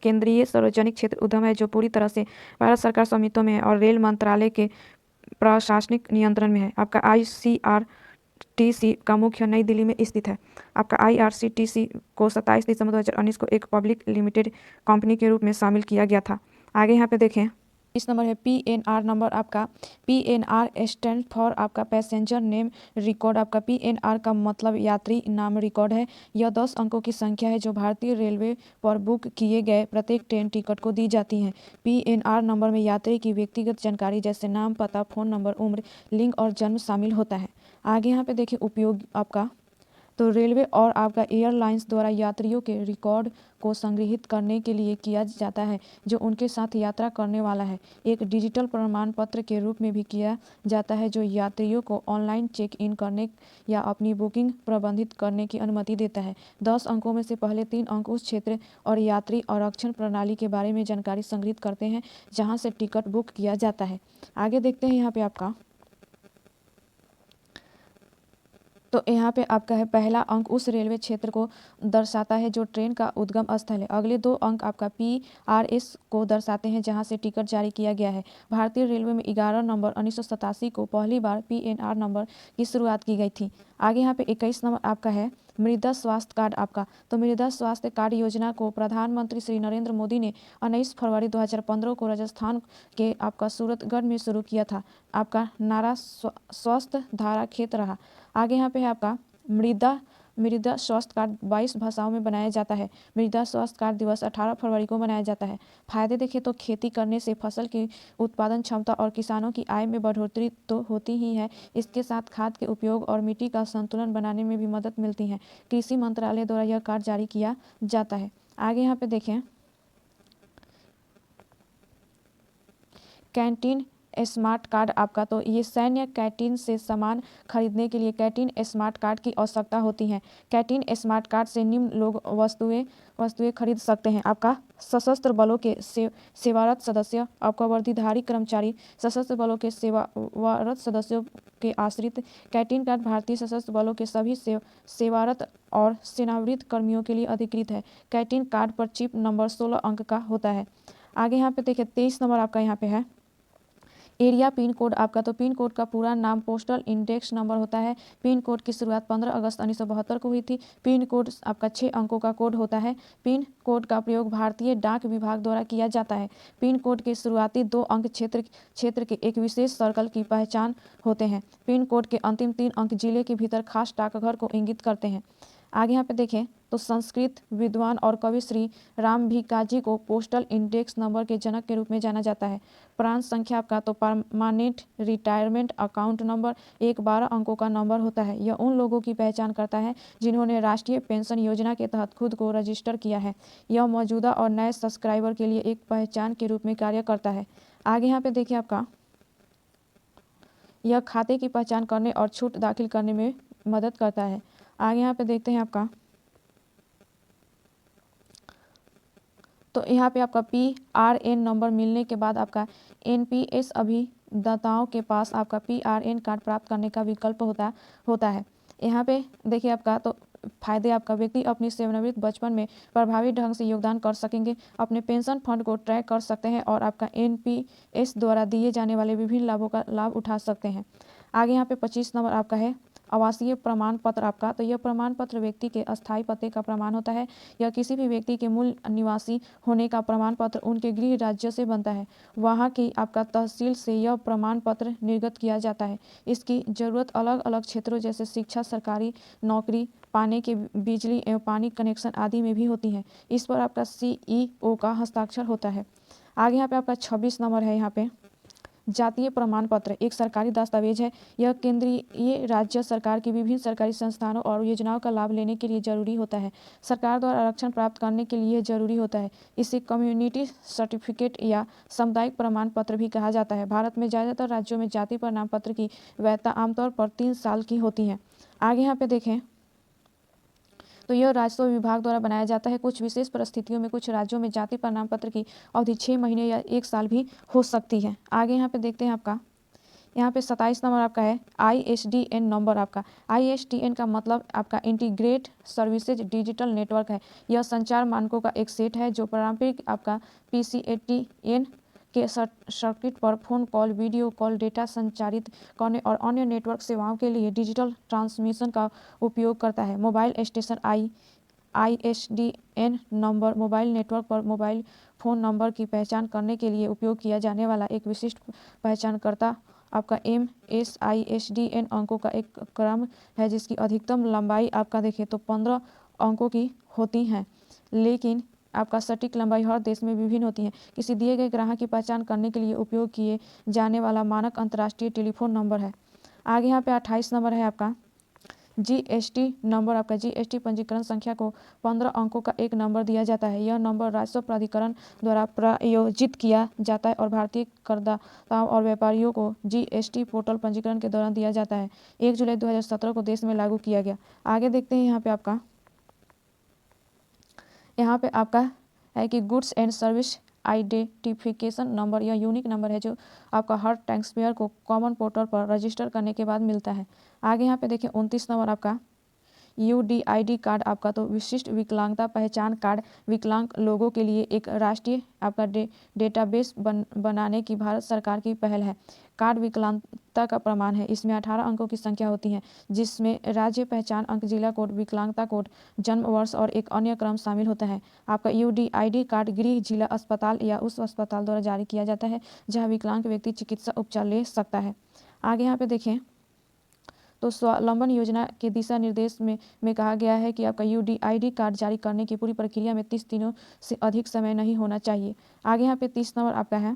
केंद्रीय सार्वजनिक क्षेत्र उद्यम है जो पूरी तरह से भारत सरकार स्वामित्व में है और रेल मंत्रालय के प्रशासनिक नियंत्रण में है। आपका ICRTC का मुख्य नई दिल्ली में स्थित है। आपका IRCTC को 27 दिसंबर 2019 को एक पब्लिक लिमिटेड कंपनी के रूप में शामिल किया गया था। आगे यहाँ पे देखें इस नंबर है PNR नंबर। आपका PNR स्टैंड फॉर आपका पैसेंजर नेम रिकॉर्ड। आपका PNR का मतलब यात्री नाम रिकॉर्ड है। यह 10 अंकों की संख्या है जो भारतीय रेलवे पर बुक किए गए प्रत्येक ट्रेन टिकट को दी जाती है। PNR नंबर में यात्री की व्यक्तिगत जानकारी जैसे नाम, पता, फ़ोन नंबर, उम्र, लिंग और जन्म शामिल होता है। आगे यहाँ पे देखिए उपयोग आपका तो रेलवे और आपका एयरलाइंस द्वारा यात्रियों के रिकॉर्ड को संग्रहित करने के लिए किया जाता है जो उनके साथ यात्रा करने वाला है। एक डिजिटल प्रमाण पत्र के रूप में भी किया जाता है जो यात्रियों को ऑनलाइन चेक इन करने या अपनी बुकिंग प्रबंधित करने की अनुमति देता है। 10 अंकों में से पहले 3 अंक उस क्षेत्र और यात्री आरक्षण प्रणाली के बारे में जानकारी संग्रहित करते हैं जहाँ से टिकट बुक किया जाता है। आगे देखते हैं यहाँ पे आपका तो यहाँ पे आपका है पहला अंक उस रेलवे क्षेत्र को दर्शाता है जो ट्रेन का उद्गम स्थल है। अगले 2 अंक आपका PRS को दर्शाते हैं जहाँ से टिकट जारी किया गया है। भारतीय रेलवे में 11 नवंबर 1987 को पहली बार PNR नंबर की शुरुआत की गई थी। आगे यहाँ पे 21 नंबर आपका है मृदा स्वास्थ्य कार्ड। आपका तो मृदा स्वास्थ्य कार्ड योजना को प्रधानमंत्री श्री नरेंद्र मोदी ने 19 फरवरी 2015 को राजस्थान के आपका सूरतगढ़ में शुरू किया था। आपका नारा स्वस्थ धारा खेत रहा। आगे यहाँ पे है आपका मृदा स्वास्थ्य कार्ड 22 भाषाओं में बनाया जाता है। मृदा स्वास्थ्य कार्ड दिवस 18 फरवरी को मनाया जाता है। फायदे देखें तो खेती करने से फसल की उत्पादन क्षमता और किसानों की आय में बढ़ोतरी तो होती ही है, इसके साथ खाद के उपयोग और मिट्टी का संतुलन बनाने में भी मदद मिलती है। कृषि मंत्रालय द्वारा यह कार्ड जारी किया जाता है। आगे यहाँ पे देखें कैंटीन स्मार्ट कार्ड। आपका तो ये सैन्य कैंटीन से सामान खरीदने के लिए कैंटीन स्मार्ट कार्ड की आवश्यकता होती है। कैंटीन स्मार्ट कार्ड से निम्न लोग वस्तुएं खरीद सकते हैं। आपका सशस्त्र बलों के सेवारत सदस्य, आपका वर्दीधारी कर्मचारी, सशस्त्र बलों के सेवारत सदस्यों के आश्रित। कैंटीन कार्ड भारतीय सशस्त्र बलों के सभी सेवारत और सेवानिवृत्त कर्मियों के लिए अधिकृत है। कैंटीन कार्ड पर चिप नंबर 16 अंक का होता है। आगे यहाँ पे देखिए 23 नंबर आपका यहाँ पे है एरिया पिन कोड। आपका तो पिन कोड का पूरा नाम पोस्टल इंडेक्स नंबर होता है। पिन कोड की शुरुआत 15 अगस्त 1972 को हुई थी। पिन कोड आपका 6 अंकों का कोड होता है। पिन कोड का प्रयोग भारतीय डाक विभाग द्वारा किया जाता है। पिन कोड के शुरुआती 2 अंक क्षेत्र के एक विशेष सर्कल की पहचान होते हैं। पिन कोड के अंतिम 3 अंक जिले के भीतर खास डाकघर को इंगित करते हैं। आगे यहाँ पे देखें तो संस्कृत विद्वान और कवि श्री राम भिकाजी को पोस्टल इंडेक्स नंबर के जनक के रूप में जाना जाता है। प्रांत संख्या आपका तो परमानेंट रिटायरमेंट अकाउंट नंबर एक 12 अंकों का नंबर होता है। यह उन लोगों की पहचान करता है जिन्होंने राष्ट्रीय पेंशन योजना के तहत खुद को रजिस्टर किया है। यह मौजूदा और नए सब्सक्राइबर के लिए एक पहचान के रूप में कार्य करता है। आगे यहाँ पे देखिए आपका यह खाते की पहचान करने और छूट दाखिल करने में मदद करता है। आगे यहाँ पे देखते हैं आपका तो यहाँ पे आपका PRN नंबर मिलने के बाद आपका NPS अभिदाताओं के पास आपका PRN कार्ड प्राप्त करने का विकल्प होता है। यहाँ पे देखिए आपका तो फायदे आपका व्यक्ति अपनी सेवानिवृत्त बचपन में प्रभावी ढंग से योगदान कर सकेंगे, अपने पेंशन फंड को ट्रैक कर सकते हैं और आपका NPS द्वारा दिए जाने वाले विभिन्न लाभों का लाभ उठा सकते हैं। आगे यहाँ पे 25 नंबर आपका है आवासीय प्रमाण पत्र। आपका तो यह प्रमाण पत्र व्यक्ति के अस्थायी पते का प्रमाण होता है। यह किसी भी व्यक्ति के मूल निवासी होने का प्रमाण पत्र उनके गृह राज्य से बनता है। वहाँ की आपका तहसील से यह प्रमाण पत्र निर्गत किया जाता है। इसकी ज़रूरत अलग अलग क्षेत्रों जैसे शिक्षा, सरकारी नौकरी पाने के, बिजली एवं पानी कनेक्शन आदि में भी होती है। इस पर आपका CEO का हस्ताक्षर होता है। आगे यहाँ पे आपका 26 नंबर है यहाँ पे जातीय प्रमाण पत्र एक सरकारी दस्तावेज है। यह केंद्रीय राज्य सरकार की विभिन्न सरकारी संस्थानों और योजनाओं का लाभ लेने के लिए जरूरी होता है। सरकार द्वारा आरक्षण प्राप्त करने के लिए जरूरी होता है। इसे कम्युनिटी सर्टिफिकेट या सामुदायिक प्रमाण पत्र भी कहा जाता है। भारत में ज़्यादातर राज्यों में जाति प्रमाण पत्र की वैधता आमतौर पर 3 साल की होती है। आगे यहाँ पे देखें तो यह राजस्व विभाग द्वारा बनाया जाता है। कुछ विशेष परिस्थितियों में कुछ राज्यों में जाति प्रमाण पत्र की अवधि 6 महीने या 1 साल भी हो सकती है। आगे यहाँ पे देखते हैं आपका यहाँ पे 27 नंबर आपका है ISDN नंबर। आपका ISDN का मतलब आपका इंटीग्रेट सर्विसेज डिजिटल नेटवर्क है। यह संचार मानकों का एक सेट है जो पारंपरिक आपका PCATN के सर्किट पर phone call, video call, data संचारित करने और अन्य नेटवर्क सेवाओं के लिए डिजिटल ट्रांसमिशन का उपयोग करता है। Mobile station ISDN number mobile network पर मोबाइल फ़ोन नंबर की पहचान करने के लिए उपयोग किया जाने वाला एक विशिष्ट पहचानकर्ता आपका MSISDN अंकों का एक क्रम है जिसकी अधिकतम लंबाई आपका देखें तो 15 अंकों की होती हैं, लेकिन आपका सटीक लंबाई हर देश में विभिन्न होती है। किसी दिए गए ग्राहक की पहचान करने के लिए उपयोग किए जाने वाला मानक अंतर्राष्ट्रीय टेलीफोन नंबर है। आगे यहाँ पे 28 नंबर है आपका GST नंबर। आपका GST पंजीकरण संख्या को 15 अंकों का एक नंबर दिया जाता है। यह नंबर राजस्व प्राधिकरण द्वारा प्रायोजित किया जाता है और भारतीय करदाताओं और व्यापारियों को GST पोर्टल पंजीकरण के दौरान दिया जाता है। 1 जुलाई 2017 को देश में लागू किया गया। आगे देखते हैं यहाँ पे आपका है कि goods and service identification number. यह यूनिक नंबर है जो आपका हर टैक्सपेयर को कॉमन पोर्टल पर रजिस्टर करने के बाद मिलता है। आगे यहाँ पे देखिए 29 नंबर आपका UDID कार्ड। आपका तो विशिष्ट विकलांगता पहचान कार्ड विकलांग लोगों के लिए एक राष्ट्रीय आपका डेटाबेस बनाने की भारत सरकार की पहल है। कार्ड विकलांगता का प्रमाण है। इसमें 18 अंकों की संख्या होती है जिसमें राज्य पहचान अंक, जिला कोड, विकलांगता कोड, जन्म वर्ष और एक अन्य क्रम शामिल होता है। आपका UDID कार्ड गृह, जिला अस्पताल या उस अस्पताल द्वारा जारी किया जाता है जहाँ विकलांग व्यक्ति चिकित्सा उपचार ले सकता है। आगे यहाँ पे देखें तो स्वावलंबन योजना के दिशा निर्देश में कहा गया है कि आपका UDID कार्ड जारी करने की पूरी प्रक्रिया में 30 दिनों से अधिक समय नहीं होना चाहिए। आगे यहाँ पे 30 नंबर आपका है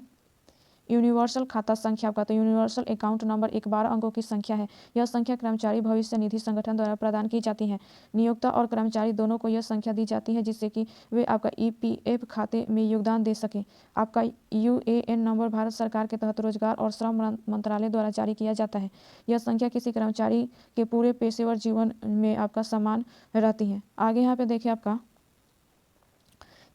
यूनिवर्सल खाता संख्या। आपका तो यूनिवर्सल अकाउंट नंबर एक 12 अंकों की संख्या है। यह संख्या कर्मचारी भविष्य निधि संगठन द्वारा प्रदान की जाती है। नियोक्ता और कर्मचारी दोनों को यह संख्या दी जाती है जिससे कि वे आपका EPF खाते में योगदान दे सकें। आपका UAN नंबर भारत सरकार के तहत रोजगार और श्रम मंत्रालय द्वारा जारी किया जाता है। यह संख्या किसी कर्मचारी के पूरे पेशेवर जीवन में आपका समान रहती है। आगे यहाँ पे देखिए आपका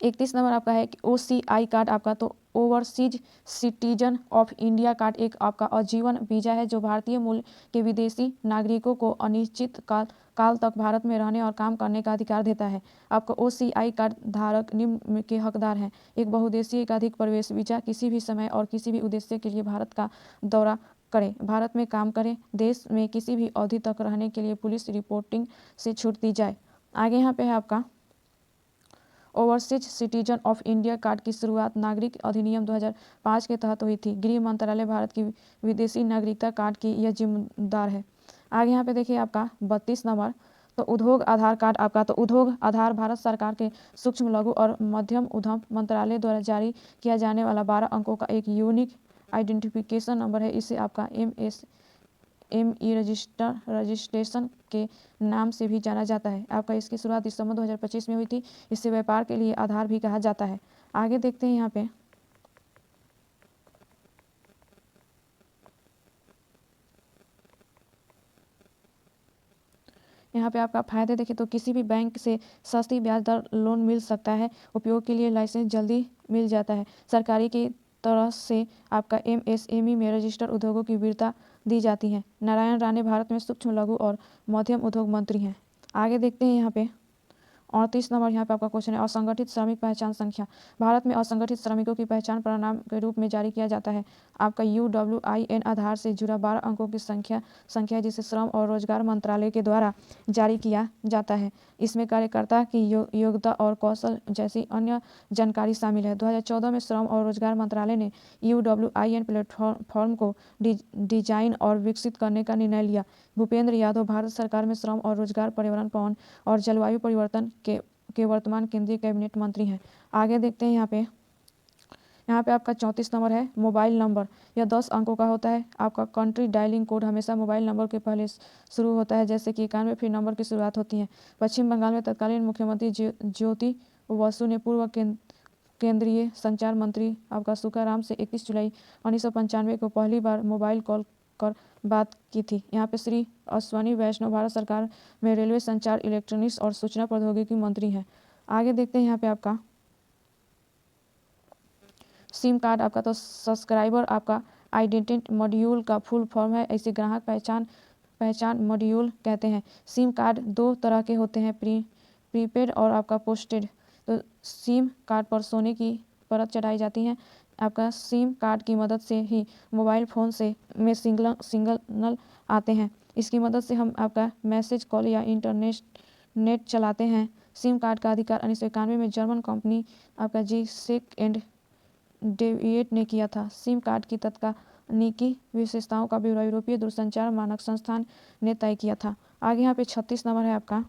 31 नंबर आपका है कि OCI कार्ड। आपका तो overseas citizen of India card एक आपका आजीवन वीजा है जो भारतीय मूल के विदेशी नागरिकों को अनिश्चित काल तक भारत में रहने और काम करने का अधिकार देता है। आपका OCI कार्ड धारक निम्न के हकदार हैं: एक बहुउद्देशीय एकाधिक प्रवेश वीजा, किसी भी समय और किसी भी उद्देश्य के लिए भारत का दौरा करें, भारत में काम करें, देश में किसी भी अवधि तक रहने के लिए पुलिस रिपोर्टिंग से छूट दी जाए। आगे यहाँ पे है आपका overseas citizen of India card की शुरुआत नागरिक अधिनियम 2005 के तहत हुई थी। गृह मंत्रालय भारत की विदेशी नागरिकता कार्ड की यह जिम्मेदार है। आगे यहाँ पे देखिए आपका 32 नंबर तो उद्योग आधार कार्ड। आपका तो उद्योग आधार भारत सरकार के सूक्ष्म लघु और मध्यम उद्यम मंत्रालय द्वारा जारी किया जाने वाला 12 अंकों का एक यूनिक आइडेंटिफिकेशन नंबर है। इसे आपका ME रजिस्ट्रेशन के नाम से भी जाना जाता है। आपका इसकी शुरुआत दिसंबर 2025 में हुई थी। इसे व्यापार के लिए आधार भी कहा जाता है। आगे देखते हैं यहाँ पे आपका फ़ायदे देखें तो किसी भी बैंक से सस्ती ब्याज दर लोन मिल सकता है। उपयोग के लिए लाइसेंस जल्दी मिल जाता है। सरकारी की तरह से आपका MSME में रजिस्टर्ड उद्योगों की वीरता दी जाती है। नारायण राणे भारत में सूक्ष्म लघु और मध्यम उद्योग मंत्री हैं। आगे देखते हैं यहाँ पे 38 नंबर यहाँ पे आपका क्वेश्चन है असंगठित श्रमिक पहचान संख्या। भारत में असंगठित श्रमिकों की पहचान प्रमाण के रूप में जारी किया जाता है। आपका UWIN आधार से जुड़ा 12 अंकों की संख्या है जिसे श्रम और रोजगार मंत्रालय के द्वारा जारी किया जाता है। इसमें कार्यकर्ता की योग्यता और कौशल जैसी अन्य जानकारी शामिल है। 2014 में श्रम और रोजगार मंत्रालय ने UWIN प्लेटफॉर्म को डिजाइन और विकसित करने का निर्णय लिया। भूपेंद्र यादव भारत सरकार में श्रम और रोजगार, पर्यावरण, वन और जलवायु परिवर्तन के वर्तमान केंद्रीय कैबिनेट मंत्री हैं। आगे देखते हैं यहाँ पे यहाँ पे आपका 34 नंबर है मोबाइल नंबर। यह 10 अंकों का होता है। आपका कंट्री डायलिंग कोड हमेशा मोबाइल नंबर के पहले शुरू होता है, जैसे कि 91 फिर नंबर की शुरुआत होती है। पश्चिम बंगाल में तत्कालीन मुख्यमंत्री ज्योति बसु ने पूर्व केंद्रीय संचार मंत्री आपका सुखाराम से 21 जुलाई 1995 को पहली बार मोबाइल कॉल कर बात की थी। यहाँ पे श्री अश्वनी वैष्णव भारत सरकार में रेलवे संचार, इलेक्ट्रॉनिक्स और सूचना प्रौद्योगिकी मंत्री हैं। आगे देखते हैं यहाँ पे आपका सिम कार्ड आपका, तो सब्सक्राइबर आपका आइडेंटिटी मॉड्यूल का फुल फॉर्म है, इसे ग्राहक पहचान मॉड्यूल कहते हैं। सिम कार्ड दो तरह के होते हैं, प्रीपेड और आपका पोस्टेड। तो सिम कार्ड पर सोने की परत चढ़ाई जाती है। आपका सिम कार्ड की मदद से ही मोबाइल फ़ोन में सिग्नल आते हैं। इसकी मदद से हम आपका मैसेज, कॉल या इंटरनेट चलाते हैं। सिम कार्ड का अधिकार 1991 में जर्मन कंपनी आपका जी-सेक एंड डेविएट ने किया था। सिम कार्ड की तकनीकी विशेषताओं का ब्यौरा यूरोपीय दूरसंचार मानक संस्थान ने तय किया था। आगे यहाँ पे 36 नंबर है आपका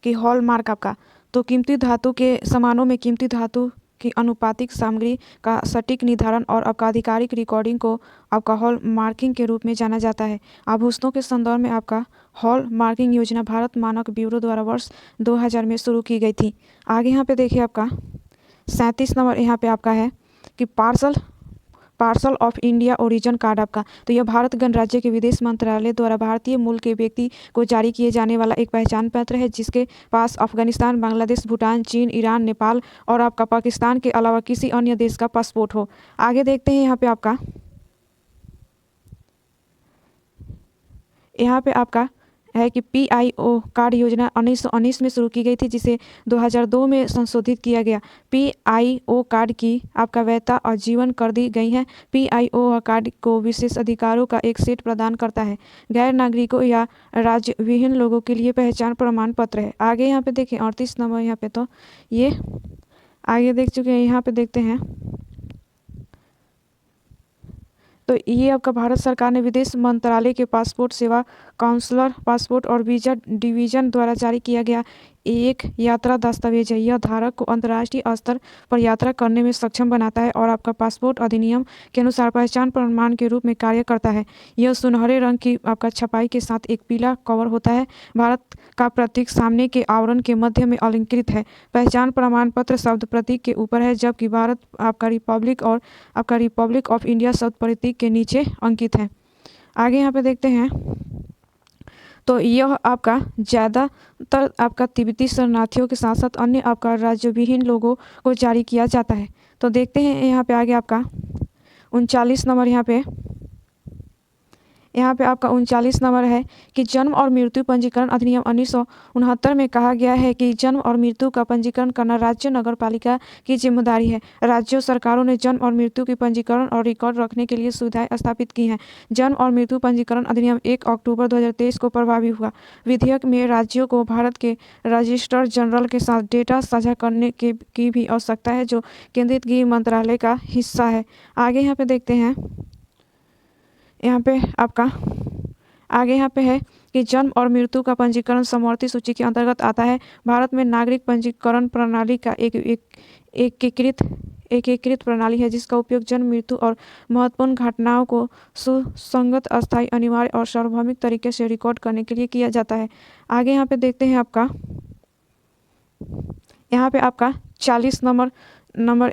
कि हॉलमार्क आपका, तो कीमती धातु के सामानों में कीमती धातु की अनुपातिक सामग्री का सटीक निर्धारण और आपका आधिकारिक रिकॉर्डिंग को आपका हॉल मार्किंग के रूप में जाना जाता है। आभूषणों के संदर्भ में आपका हॉल मार्किंग योजना भारत मानक ब्यूरो द्वारा वर्ष 2000 में शुरू की गई थी। आगे यहाँ पे देखिए आपका 37 नंबर यहाँ पे आपका है कि parcel of India origin card आपका, तो यह भारत गणराज्य के विदेश मंत्रालय द्वारा भारतीय मूल के व्यक्ति को जारी किए जाने वाला एक पहचान पत्र है, जिसके पास अफगानिस्तान, बांग्लादेश, भूटान, चीन, ईरान, नेपाल और आपका पाकिस्तान के अलावा किसी अन्य देश का पासपोर्ट हो। आगे देखते हैं यहाँ पे आपका है कि पीआईओ कार्ड योजना 1919 में शुरू की गई थी, जिसे 2002 में संशोधित किया गया। पीआईओ कार्ड की आपका वैधता आजीवन कर दी गई है। पीआईओ कार्ड को विशेष अधिकारों का एक सेट प्रदान करता है, गैर नागरिकों या राज्य विहीन लोगों के लिए पहचान प्रमाण पत्र है। आगे यहाँ पे देखें 38 नंबर यहाँ पे, तो ये आगे देख चुके हैं। यहाँ पे देखते हैं तो ये आपका भारत सरकार ने विदेश मंत्रालय के पासपोर्ट सेवा, काउंसलर पासपोर्ट और वीजा डिवीजन द्वारा जारी किया गया एक यात्रा दस्तावेज है। यह धारक को अंतर्राष्ट्रीय स्तर पर यात्रा करने में सक्षम बनाता है और आपका पासपोर्ट अधिनियम के अनुसार पहचान प्रमाण के रूप में कार्य करता है। यह सुनहरे रंग की आपका छपाई के साथ एक पीला कवर होता है। भारत का प्रतीक सामने के आवरण के मध्य में अलंकृत है। पहचान प्रमाण पत्र शब्द प्रतीक के ऊपर है, जबकि भारत आपका रिपब्लिक और आपका रिपब्लिक ऑफ इंडिया शब्द प्रतीक के नीचे अंकित है। आगे यहाँ पे देखते हैं तो यह आपका ज़्यादातर आपका तिब्बती शरणार्थियों के साथ साथ अन्य आपका राज्य विहीन लोगों को जारी किया जाता है। तो देखते हैं यहाँ पे आगे आपका 39 नंबर यहाँ पे आपका 39 नंबर है कि जन्म और मृत्यु पंजीकरण अधिनियम 1969 में कहा गया है कि जन्म और मृत्यु का पंजीकरण करना राज्य नगर पालिका की जिम्मेदारी है। राज्य सरकारों ने जन्म और मृत्यु की पंजीकरण और रिकॉर्ड रखने के लिए सुविधाएं स्थापित की हैं। जन्म और मृत्यु पंजीकरण अधिनियम 1 अक्टूबर 2023 को प्रभावी हुआ। विधेयक में राज्यों को भारत के रजिस्ट्रार जनरल के साथ डेटा साझा करने की भी आवश्यकता है, जो केंद्रीय गृह मंत्रालय का हिस्सा है। आगे यहाँ पे देखते हैं यहाँ पे आपका आगे यहाँ पे है कि जन्म और मृत्यु का पंजीकरण समवर्ती सूची के अंतर्गत आता है। भारत में नागरिक पंजीकरण प्रणाली का एकीकृत प्रणाली है, जिसका उपयोग जन्म, मृत्यु और महत्वपूर्ण घटनाओं को सुसंगत, अस्थायी, अनिवार्य और सार्वभौमिक तरीके से रिकॉर्ड करने के लिए किया जाता है। आगे यहाँ पे देखते हैं यहाँ पे आपका 40 नंबर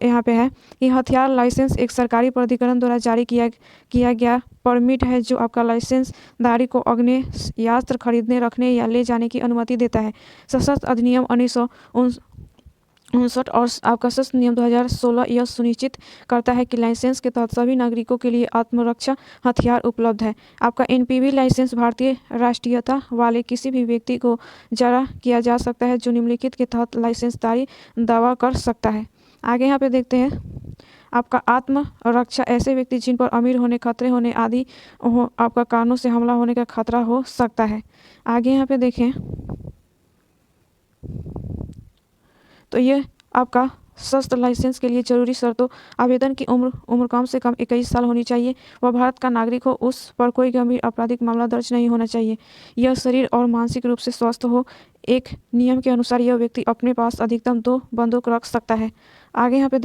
यहाँ पे है कि हथियार लाइसेंस एक सरकारी प्राधिकरण द्वारा जारी किया गया परमिट है, जो आपका लाइसेंसधारी को आग्नेयास्त्र खरीदने, रखने या ले जाने की अनुमति देता है। सशस्त्र अधिनियम 1959 और आपका सशस्त्र नियम 2016 यह सुनिश्चित करता है कि लाइसेंस के तहत सभी नागरिकों के लिए आत्मरक्षा हथियार उपलब्ध है। आपका एनपीवी लाइसेंस भारतीय राष्ट्रीयता वाले किसी भी व्यक्ति को जारी किया जा सकता है, जो निम्नलिखित के तहत लाइसेंसदारी दावा कर सकता है। आगे यहाँ पे देखते हैं आपका आत्मरक्षा ऐसे व्यक्ति जिन पर अमीर होने, खतरे होने आदि आपका कारणों से हमला होने का खतरा हो सकता है। आगे यहाँ पे देखें तो ये आपका सशस्त्र लाइसेंस के लिए जरूरी शर्तों, आवेदन की उम्र कम से कम 21 साल होनी चाहिए, वह भारत का नागरिक हो, उस पर कोई गंभीर आपराधिक मामला दर्ज नहीं होना चाहिए, यह शरीर और मानसिक रूप से स्वस्थ हो। एक नियम के अनुसार यह व्यक्ति अपने पास अधिकतम 2 बंदूक रख सकता है। आगे यहाँ पे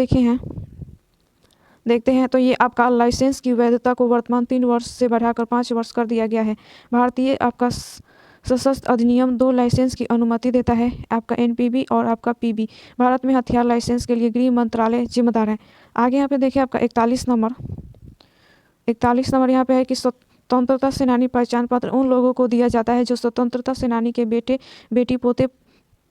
देखते हैं तो ये आपका लाइसेंस की वैधता को वर्तमान 3 वर्ष से बढ़ाकर 5 वर्ष कर दिया गया है। भारतीय आपका सशस्त्र अधिनियम 2 लाइसेंस की अनुमति देता है, आपका एनपीबी और आपका पीबी। भारत में हथियार लाइसेंस के लिए गृह मंत्रालय जिम्मेदार है। आगे यहाँ पे देखिए आपका 41 नंबर यहाँ पे है कि स्वतंत्रता सेनानी पहचान पत्र उन लोगों को दिया जाता है जो स्वतंत्रता सेनानी के बेटे बेटी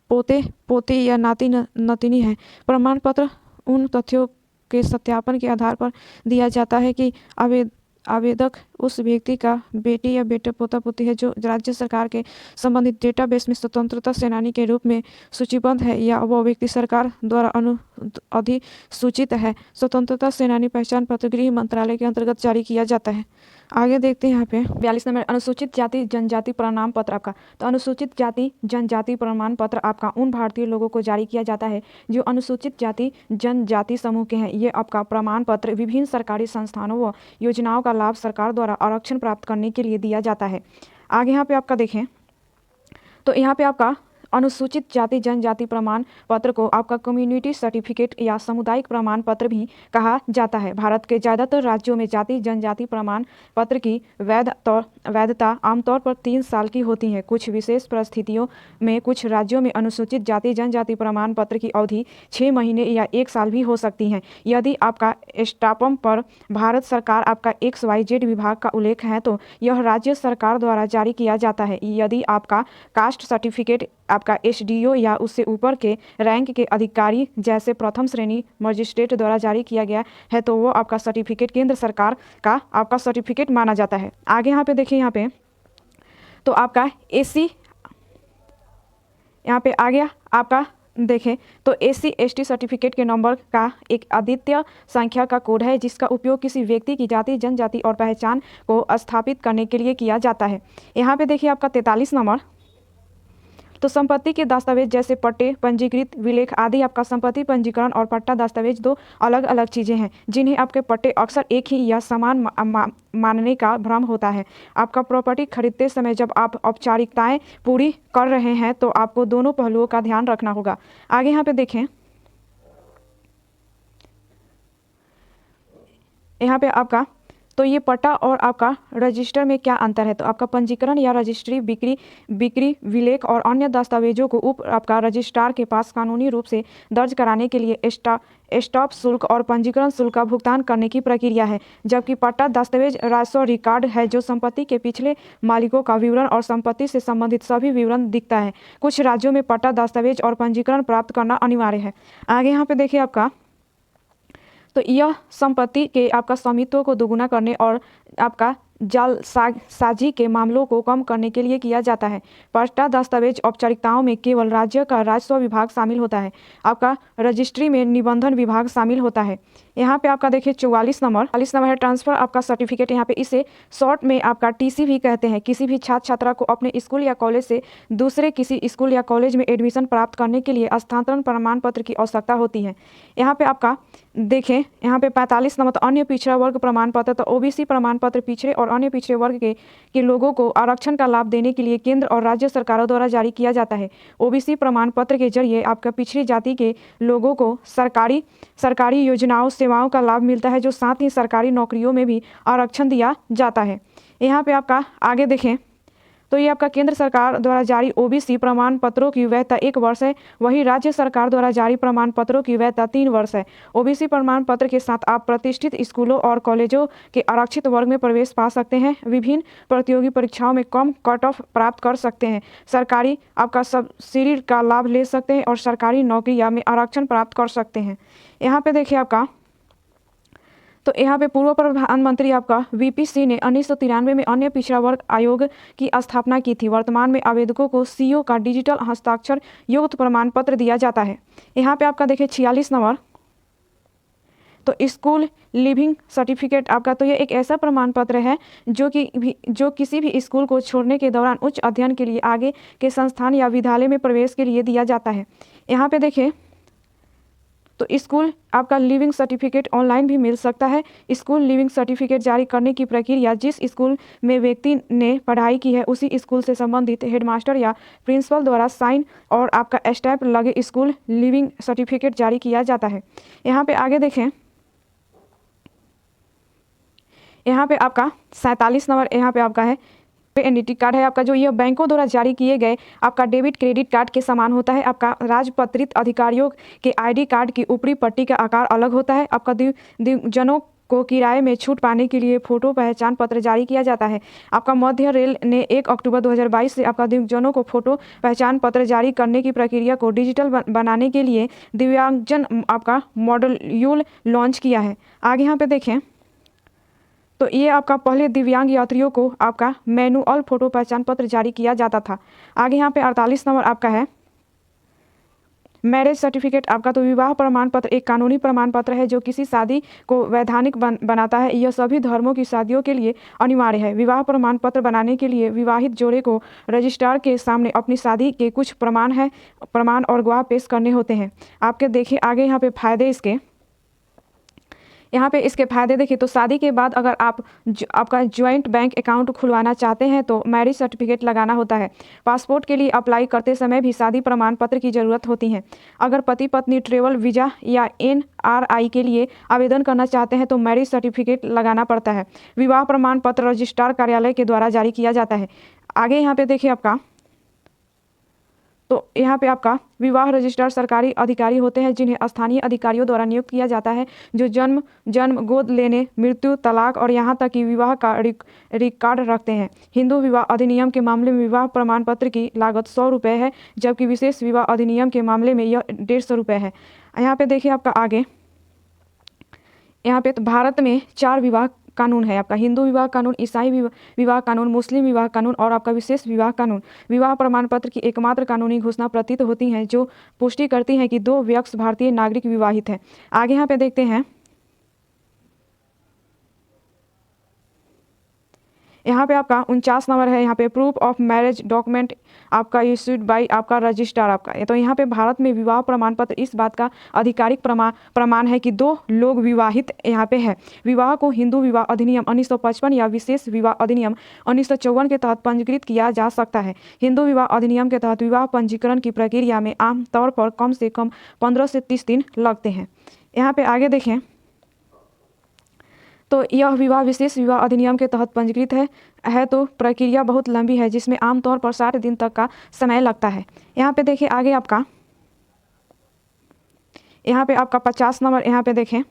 पोते या नाती नतिनी है। प्रमाण पत्र उन तथ्यों के सत्यापन के आधार पर दिया जाता है कि आवेदक उस व्यक्ति का बेटी या बेटा पोता पोती है जो राज्य सरकार के संबंधित डेटाबेस में स्वतंत्रता सेनानी के रूप में सूचीबद्ध है या वह व्यक्ति सरकार द्वारा अधिसूचित है। स्वतंत्रता सेनानी पहचान पत्र गृह मंत्रालय के अंतर्गत जारी किया जाता है। आगे देखते हैं यहाँ पे 42 नंबर अनुसूचित जाति जनजाति प्रमाण पत्र आपका। तो अनुसूचित जाति जनजाति प्रमाण पत्र आपका उन भारतीय लोगों को जारी किया जाता है जो अनुसूचित जाति जनजाति समूह के हैं। ये आपका प्रमाण पत्र विभिन्न सरकारी संस्थानों व योजनाओं का लाभ सरकार द्वारा आरक्षण प्राप्त करने के लिए दिया जाता है। आगे यहाँ पे आपका देखें तो यहाँ पे आपका अनुसूचित जाति जनजाति प्रमाण पत्र को आपका कम्युनिटी सर्टिफिकेट या सामुदायिक प्रमाण पत्र भी कहा जाता है। भारत के ज़्यादातर राज्यों में जाति जनजाति प्रमाण पत्र की वैधता आमतौर पर 3 साल की होती है। कुछ विशेष परिस्थितियों में कुछ राज्यों में अनुसूचित जाति जनजाति प्रमाण पत्र की अवधि 6 महीने या 1 साल भी हो सकती है। यदि आपका स्टाम्प पर भारत सरकार आपका XYZ विभाग का उल्लेख है तो यह राज्य सरकार द्वारा जारी किया जाता है। यदि आपका कास्ट सर्टिफिकेट आपका SDO या उससे ऊपर के रैंक के अधिकारी जैसे प्रथम श्रेणी मजिस्ट्रेट द्वारा जारी किया गया है तो वो आपका सर्टिफिकेट केंद्र सरकार का आपका सर्टिफिकेट माना जाता है। आगे यहाँ पे देखिए यहाँ पे तो आपका SC यहाँ पे आ गया आपका देखें तो SC ST सर्टिफिकेट के नंबर का एक अद्वितीय संख्या का कोड है जिसका उपयोग किसी व्यक्ति की जाति जनजाति और पहचान को स्थापित करने के लिए किया जाता है। यहाँ पे देखिए आपका 43 नंबर तो संपत्ति के दस्तावेज जैसे पट्टे पंजीकृत विलेख आदि आपका संपत्ति पंजीकरण और पट्टा दस्तावेज 2 अलग अलग चीज़ें हैं जिन्हें आपके पट्टे अक्सर एक ही या समान मानने का भ्रम होता है। आपका प्रॉपर्टी खरीदते समय जब आप औपचारिकताएं पूरी कर रहे हैं तो आपको दोनों पहलुओं का ध्यान रखना होगा। आगे यहाँ पे देखें यहाँ पे आपका तो ये पट्टा और आपका रजिस्टर में क्या अंतर है। तो आपका पंजीकरण या रजिस्ट्री बिक्री विलेख और अन्य दस्तावेजों को आपका रजिस्ट्रार के पास कानूनी रूप से दर्ज कराने के लिए स्टाम्प शुल्क और पंजीकरण शुल्क का भुगतान करने की प्रक्रिया है, जबकि पट्टा दस्तावेज राजस्व रिकॉर्ड है जो संपत्ति के पिछले मालिकों का विवरण और संपत्ति से संबंधित सभी विवरण दिखता है। कुछ राज्यों में पट्टा दस्तावेज और पंजीकरण प्राप्त करना अनिवार्य है। आगे यहाँ पे देखिए आपका तो यह संपत्ति के आपका स्वामित्व को दोगुना करने और आपका जालसाजी के मामलों को कम करने के लिए किया जाता है। पट्टा दस्तावेज औपचारिकताओं में केवल राज्य का राजस्व विभाग शामिल होता है। आपका रजिस्ट्री में निबंधन विभाग शामिल होता है। यहाँ पे आपका देखिए 44 नंबर है ट्रांसफ़र आपका सर्टिफिकेट। यहाँ पे इसे शॉर्ट में आपका TC भी कहते हैं। किसी भी छात्र छात्रा को अपने स्कूल या कॉलेज से दूसरे किसी स्कूल या कॉलेज में एडमिशन प्राप्त करने के लिए स्थानांतरण प्रमाण पत्र की आवश्यकता होती है। यहाँ पे आपका देखें यहाँ पे 45 नंबर तो अन्य पिछड़ा वर्ग प्रमाण पत्र। तो OBC प्रमाण पत्र पिछड़े और अन्य पिछड़े वर्ग के लोगों को आरक्षण का लाभ देने के लिए केंद्र और राज्य सरकारों द्वारा जारी किया जाता है। OBC प्रमाण पत्र के जरिए आपका पिछड़ी जाति के लोगों को सरकारी योजनाओं सेवाओं का लाभ मिलता है, जो साथ ही सरकारी नौकरियों में भी आरक्षण दिया जाता है। यहाँ पे आपका आगे देखें तो ये आपका केंद्र सरकार द्वारा जारी OBC प्रमाण पत्रों की वैधता 1 वर्ष है, वही राज्य सरकार द्वारा जारी प्रमाण पत्रों की वैधता 3 वर्ष है। OBC प्रमाण पत्र के साथ आप प्रतिष्ठित स्कूलों और कॉलेजों के आरक्षित वर्ग में प्रवेश पा सकते हैं, विभिन्न प्रतियोगी परीक्षाओं में कम कट ऑफ प्राप्त कर सकते हैं, सरकारी आपका सब्सिडी का लाभ ले सकते हैं और सरकारी नौकरियां में आरक्षण प्राप्त कर सकते हैं। यहाँ पे देखिए आपका तो यहाँ पे पूर्व प्रधानमंत्री आपका VP सिंह ने 1993 में अन्य पिछड़ा वर्ग आयोग की स्थापना की थी। वर्तमान में आवेदकों को CO का डिजिटल हस्ताक्षर युक्त प्रमाण पत्र दिया जाता है। यहाँ पे आपका देखिए 46 नंबर तो स्कूल लिविंग सर्टिफिकेट आपका तो ये एक ऐसा प्रमाण पत्र है जो किसी भी स्कूल को छोड़ने के दौरान उच्च अध्ययन के लिए आगे के संस्थान या विद्यालय में प्रवेश के लिए दिया जाता है। यहाँ पे देखिए तो स्कूल आपका लिविंग सर्टिफिकेट ऑनलाइन भी मिल सकता है। स्कूल लिविंग सर्टिफिकेट जारी करने की प्रक्रिया जिस स्कूल में व्यक्ति ने पढ़ाई की है उसी स्कूल से संबंधित हेडमास्टर या प्रिंसिपल द्वारा साइन और आपका स्टैंप लगे स्कूल लिविंग सर्टिफिकेट जारी किया जाता है। यहाँ पे आगे देखें, यहाँ पे आपका 47 नंबर यहाँ पे आपका है आइडेंटिटी कार्ड है आपका, जो यह बैंकों द्वारा जारी किए गए आपका डेबिट क्रेडिट कार्ड के समान होता है। आपका राजपत्रित अधिकारियों के आईडी कार्ड की ऊपरी पट्टी का आकार अलग होता है। आपका दिव्यांगजनों को किराए में छूट पाने के लिए फोटो पहचान पत्र जारी किया जाता है। आपका मध्य रेल ने 1 अक्टूबर 2022 से आपका दिव्यांगजनों को फोटो पहचान पत्र जारी करने की प्रक्रिया को डिजिटल बनाने के लिए दिव्यांगजन आपका मॉड्यूल लॉन्च किया है। आगे यहाँ पे देखें तो ये आपका पहले दिव्यांग यात्रियों को आपका मैनुअल फोटो पहचान पत्र जारी किया जाता था। आगे यहाँ पे 48 नंबर आपका है मैरिज सर्टिफिकेट आपका। तो विवाह प्रमाण पत्र एक कानूनी प्रमाण पत्र है जो किसी शादी को वैधानिक बनाता है। यह सभी धर्मों की शादियों के लिए अनिवार्य है। विवाह प्रमाण पत्र बनाने के लिए विवाहित जोड़े को रजिस्ट्रार के सामने अपनी शादी के कुछ प्रमाण और गवाह पेश करने होते हैं। आपके देखिए आगे यहाँ पे फायदे इसके फायदे देखिए तो शादी के बाद अगर आपका ज्वाइंट बैंक अकाउंट खुलवाना चाहते हैं तो मैरिज सर्टिफिकेट लगाना होता है। पासपोर्ट के लिए अप्लाई करते समय भी शादी प्रमाण पत्र की ज़रूरत होती है। अगर पति पत्नी ट्रेवल वीज़ा या NRI के लिए आवेदन करना चाहते हैं तो मैरिज सर्टिफिकेट लगाना पड़ता है। विवाह प्रमाण पत्र रजिस्ट्रार कार्यालय के द्वारा जारी किया जाता है। आगे यहाँ पे देखिए आपका तो यहाँ पे आपका विवाह रजिस्ट्रार सरकारी अधिकारी होते हैं जिन्हें स्थानीय अधिकारियों द्वारा नियुक्त किया जाता है, जो जन्म गोद लेने मृत्यु तलाक और यहाँ तक कि विवाह का रिकॉर्ड रखते हैं। हिंदू विवाह अधिनियम के मामले में विवाह प्रमाण पत्र की लागत 100 रुपये है, जबकि विशेष विवाह अधिनियम के मामले में यह 150 रुपये है। यहाँ पे देखिए आपका आगे यहाँ पे तो भारत में 4 विवाह कानून है आपका, हिंदू विवाह कानून, ईसाई विवाह कानून, मुस्लिम विवाह कानून और आपका विशेष विवाह कानून। विवाह प्रमाण पत्र की एकमात्र कानूनी घोषणा प्रतीत होती है जो पुष्टि करती है कि 2 व्यक्ति भारतीय नागरिक विवाहित हैं। आगे यहाँ पे देखते हैं, यहाँ पे आपका 49 नंबर है। यहाँ पे प्रूफ ऑफ मैरिज डॉक्यूमेंट आपका इश्यूड बाय आपका रजिस्ट्रार आपका। तो यहाँ पे भारत में विवाह प्रमाण पत्र इस बात का आधिकारिक प्रमाण है कि 2 लोग विवाहित यहाँ पे है। विवाह को हिंदू विवाह अधिनियम 1955 या विशेष विवाह अधिनियम 1954 के तहत पंजीकृत किया जा सकता है। हिंदू विवाह अधिनियम के तहत विवाह पंजीकरण की प्रक्रिया में आमतौर पर कम से कम 15 से 30 दिन लगते हैं। यहाँ पे आगे देखें तो यह विवाह विशेष विवाह अधिनियम के तहत पंजीकृत है तो प्रक्रिया बहुत लंबी है जिसमें आमतौर पर 60 दिन तक का समय लगता है। यहाँ पे देखिए आगे आपका यहाँ पे आपका 50 नंबर यहाँ पे देखें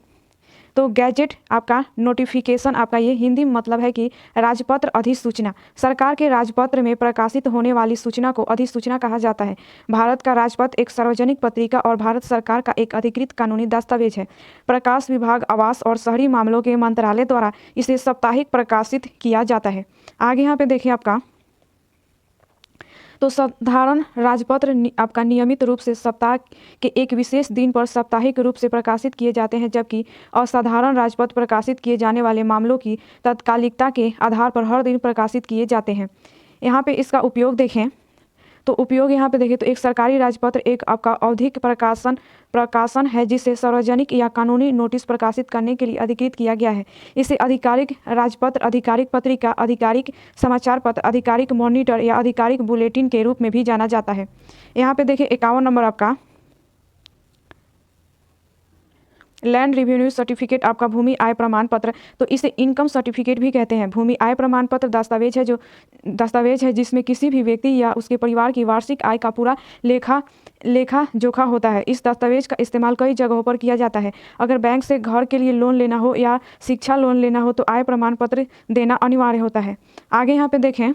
तो गैजेट आपका नोटिफिकेशन आपका ये हिंदी में मतलब है कि राजपत्र अधिसूचना। सरकार के राजपत्र में प्रकाशित होने वाली सूचना को अधिसूचना कहा जाता है। भारत का राजपत्र एक सार्वजनिक पत्रिका और भारत सरकार का एक अधिकृत कानूनी दस्तावेज है। प्रकाश विभाग, आवास और शहरी मामलों के मंत्रालय द्वारा इसे साप्ताहिक प्रकाशित किया जाता है। आगे यहाँ पे देखिए आपका तो साधारण राजपत्र आपका नियमित रूप से सप्ताह के एक विशेष दिन पर साप्ताहिक रूप से प्रकाशित किए जाते हैं, जबकि असाधारण राजपत्र प्रकाशित किए जाने वाले मामलों की तत्कालिकता के आधार पर हर दिन प्रकाशित किए जाते हैं। यहाँ पे इसका उपयोग देखें तो उपयोग यहाँ पे देखें तो एक सरकारी राजपत्र एक आपका आवधिक प्रकाशन है जिसे सार्वजनिक या कानूनी नोटिस प्रकाशित करने के लिए अधिकृत किया गया है। इसे आधिकारिक राजपत्र, आधिकारिक पत्रिका, आधिकारिक समाचार पत्र, आधिकारिक मॉनिटर या आधिकारिक बुलेटिन के रूप में भी जाना जाता है। यहाँ पे देखिए 51 नंबर आपका लैंड रेवेन्यू सर्टिफिकेट आपका भूमि आय प्रमाण पत्र। तो इसे इनकम सर्टिफिकेट भी कहते हैं। भूमि आय प्रमाण पत्र दस्तावेज है जिसमें किसी भी व्यक्ति या उसके परिवार की वार्षिक आय का पूरा लेखा जोखा होता है। इस दस्तावेज का इस्तेमाल कई जगहों पर किया जाता है। अगर बैंक से घर के लिए लोन लेना हो या शिक्षा लोन लेना हो तो आय प्रमाण पत्र देना अनिवार्य होता है। आगे यहाँ पे देखें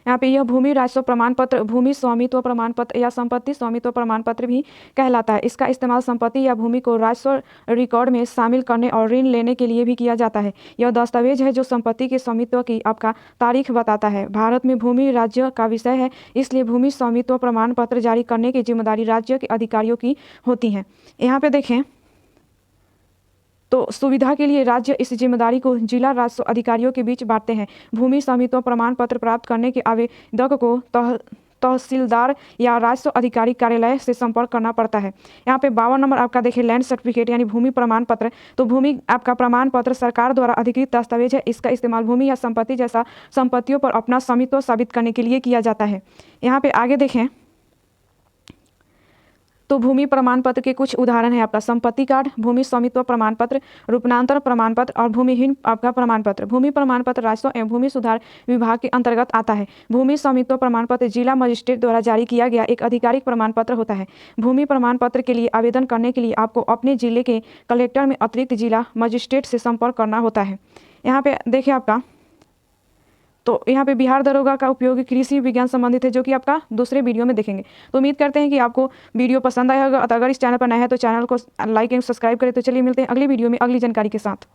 यहाँ पे यह भूमि राजस्व प्रमाण पत्र, भूमि स्वामित्व प्रमाण पत्र या संपत्ति स्वामित्व प्रमाण पत्र भी कहलाता है। इसका इस्तेमाल संपत्ति या भूमि को राजस्व रिकॉर्ड में शामिल करने और ऋण लेने के लिए भी किया जाता है। यह दस्तावेज है जो संपत्ति के स्वामित्व की आपका तारीख बताता है। भारत में भूमि राज्य का विषय है, इसलिए भूमि स्वामित्व प्रमाण पत्र जारी करने की जिम्मेदारी राज्य के अधिकारियों की होती है। यहाँ पे देखें तो सुविधा के लिए राज्य इस जिम्मेदारी को जिला राजस्व अधिकारियों के बीच बांटते हैं। भूमि स्वामित्व प्रमाण पत्र प्राप्त करने के आवेदक को तहसीलदार या राजस्व अधिकारी कार्यालय से संपर्क करना पड़ता है। यहाँ पे 52 नंबर आपका देखिए लैंड सर्टिफिकेट यानी भूमि प्रमाण पत्र। तो भूमि आपका प्रमाण पत्र सरकार द्वारा अधिकृत दस्तावेज है। इसका इस्तेमाल भूमि या संपत्ति जैसा संपत्तियों पर अपना स्वामित्व साबित करने के लिए किया जाता है। यहाँ पे आगे देखें तो भूमि प्रमाण पत्र के कुछ उदाहरण है आपका संपत्ति कार्ड, भूमि स्वामित्व प्रमाण पत्र, रूपांतरण प्रमाण पत्र और भूमिहीन आपका प्रमाण पत्र। भूमि प्रमाण पत्र राजस्व एवं भूमि सुधार विभाग के अंतर्गत आता है। भूमि स्वामित्व प्रमाण पत्र जिला मजिस्ट्रेट द्वारा जारी किया गया एक आधिकारिक प्रमाण पत्र होता है। भूमि प्रमाण पत्र के लिए आवेदन करने के लिए आपको अपने जिले के कलेक्टर में अतिरिक्त जिला मजिस्ट्रेट से संपर्क करना होता है। यहाँ पे देखिए आपका तो यहाँ पे बिहार दरोगा का उपयोग कृषि विज्ञान संबंधित है, जो कि आपका दूसरे वीडियो में देखेंगे। तो उम्मीद करते हैं कि आपको वीडियो पसंद आया होगा। अगर इस चैनल पर नया है तो चैनल को लाइक एंड सब्सक्राइब करें। तो चलिए मिलते हैं अगली वीडियो में अगली जानकारी के साथ।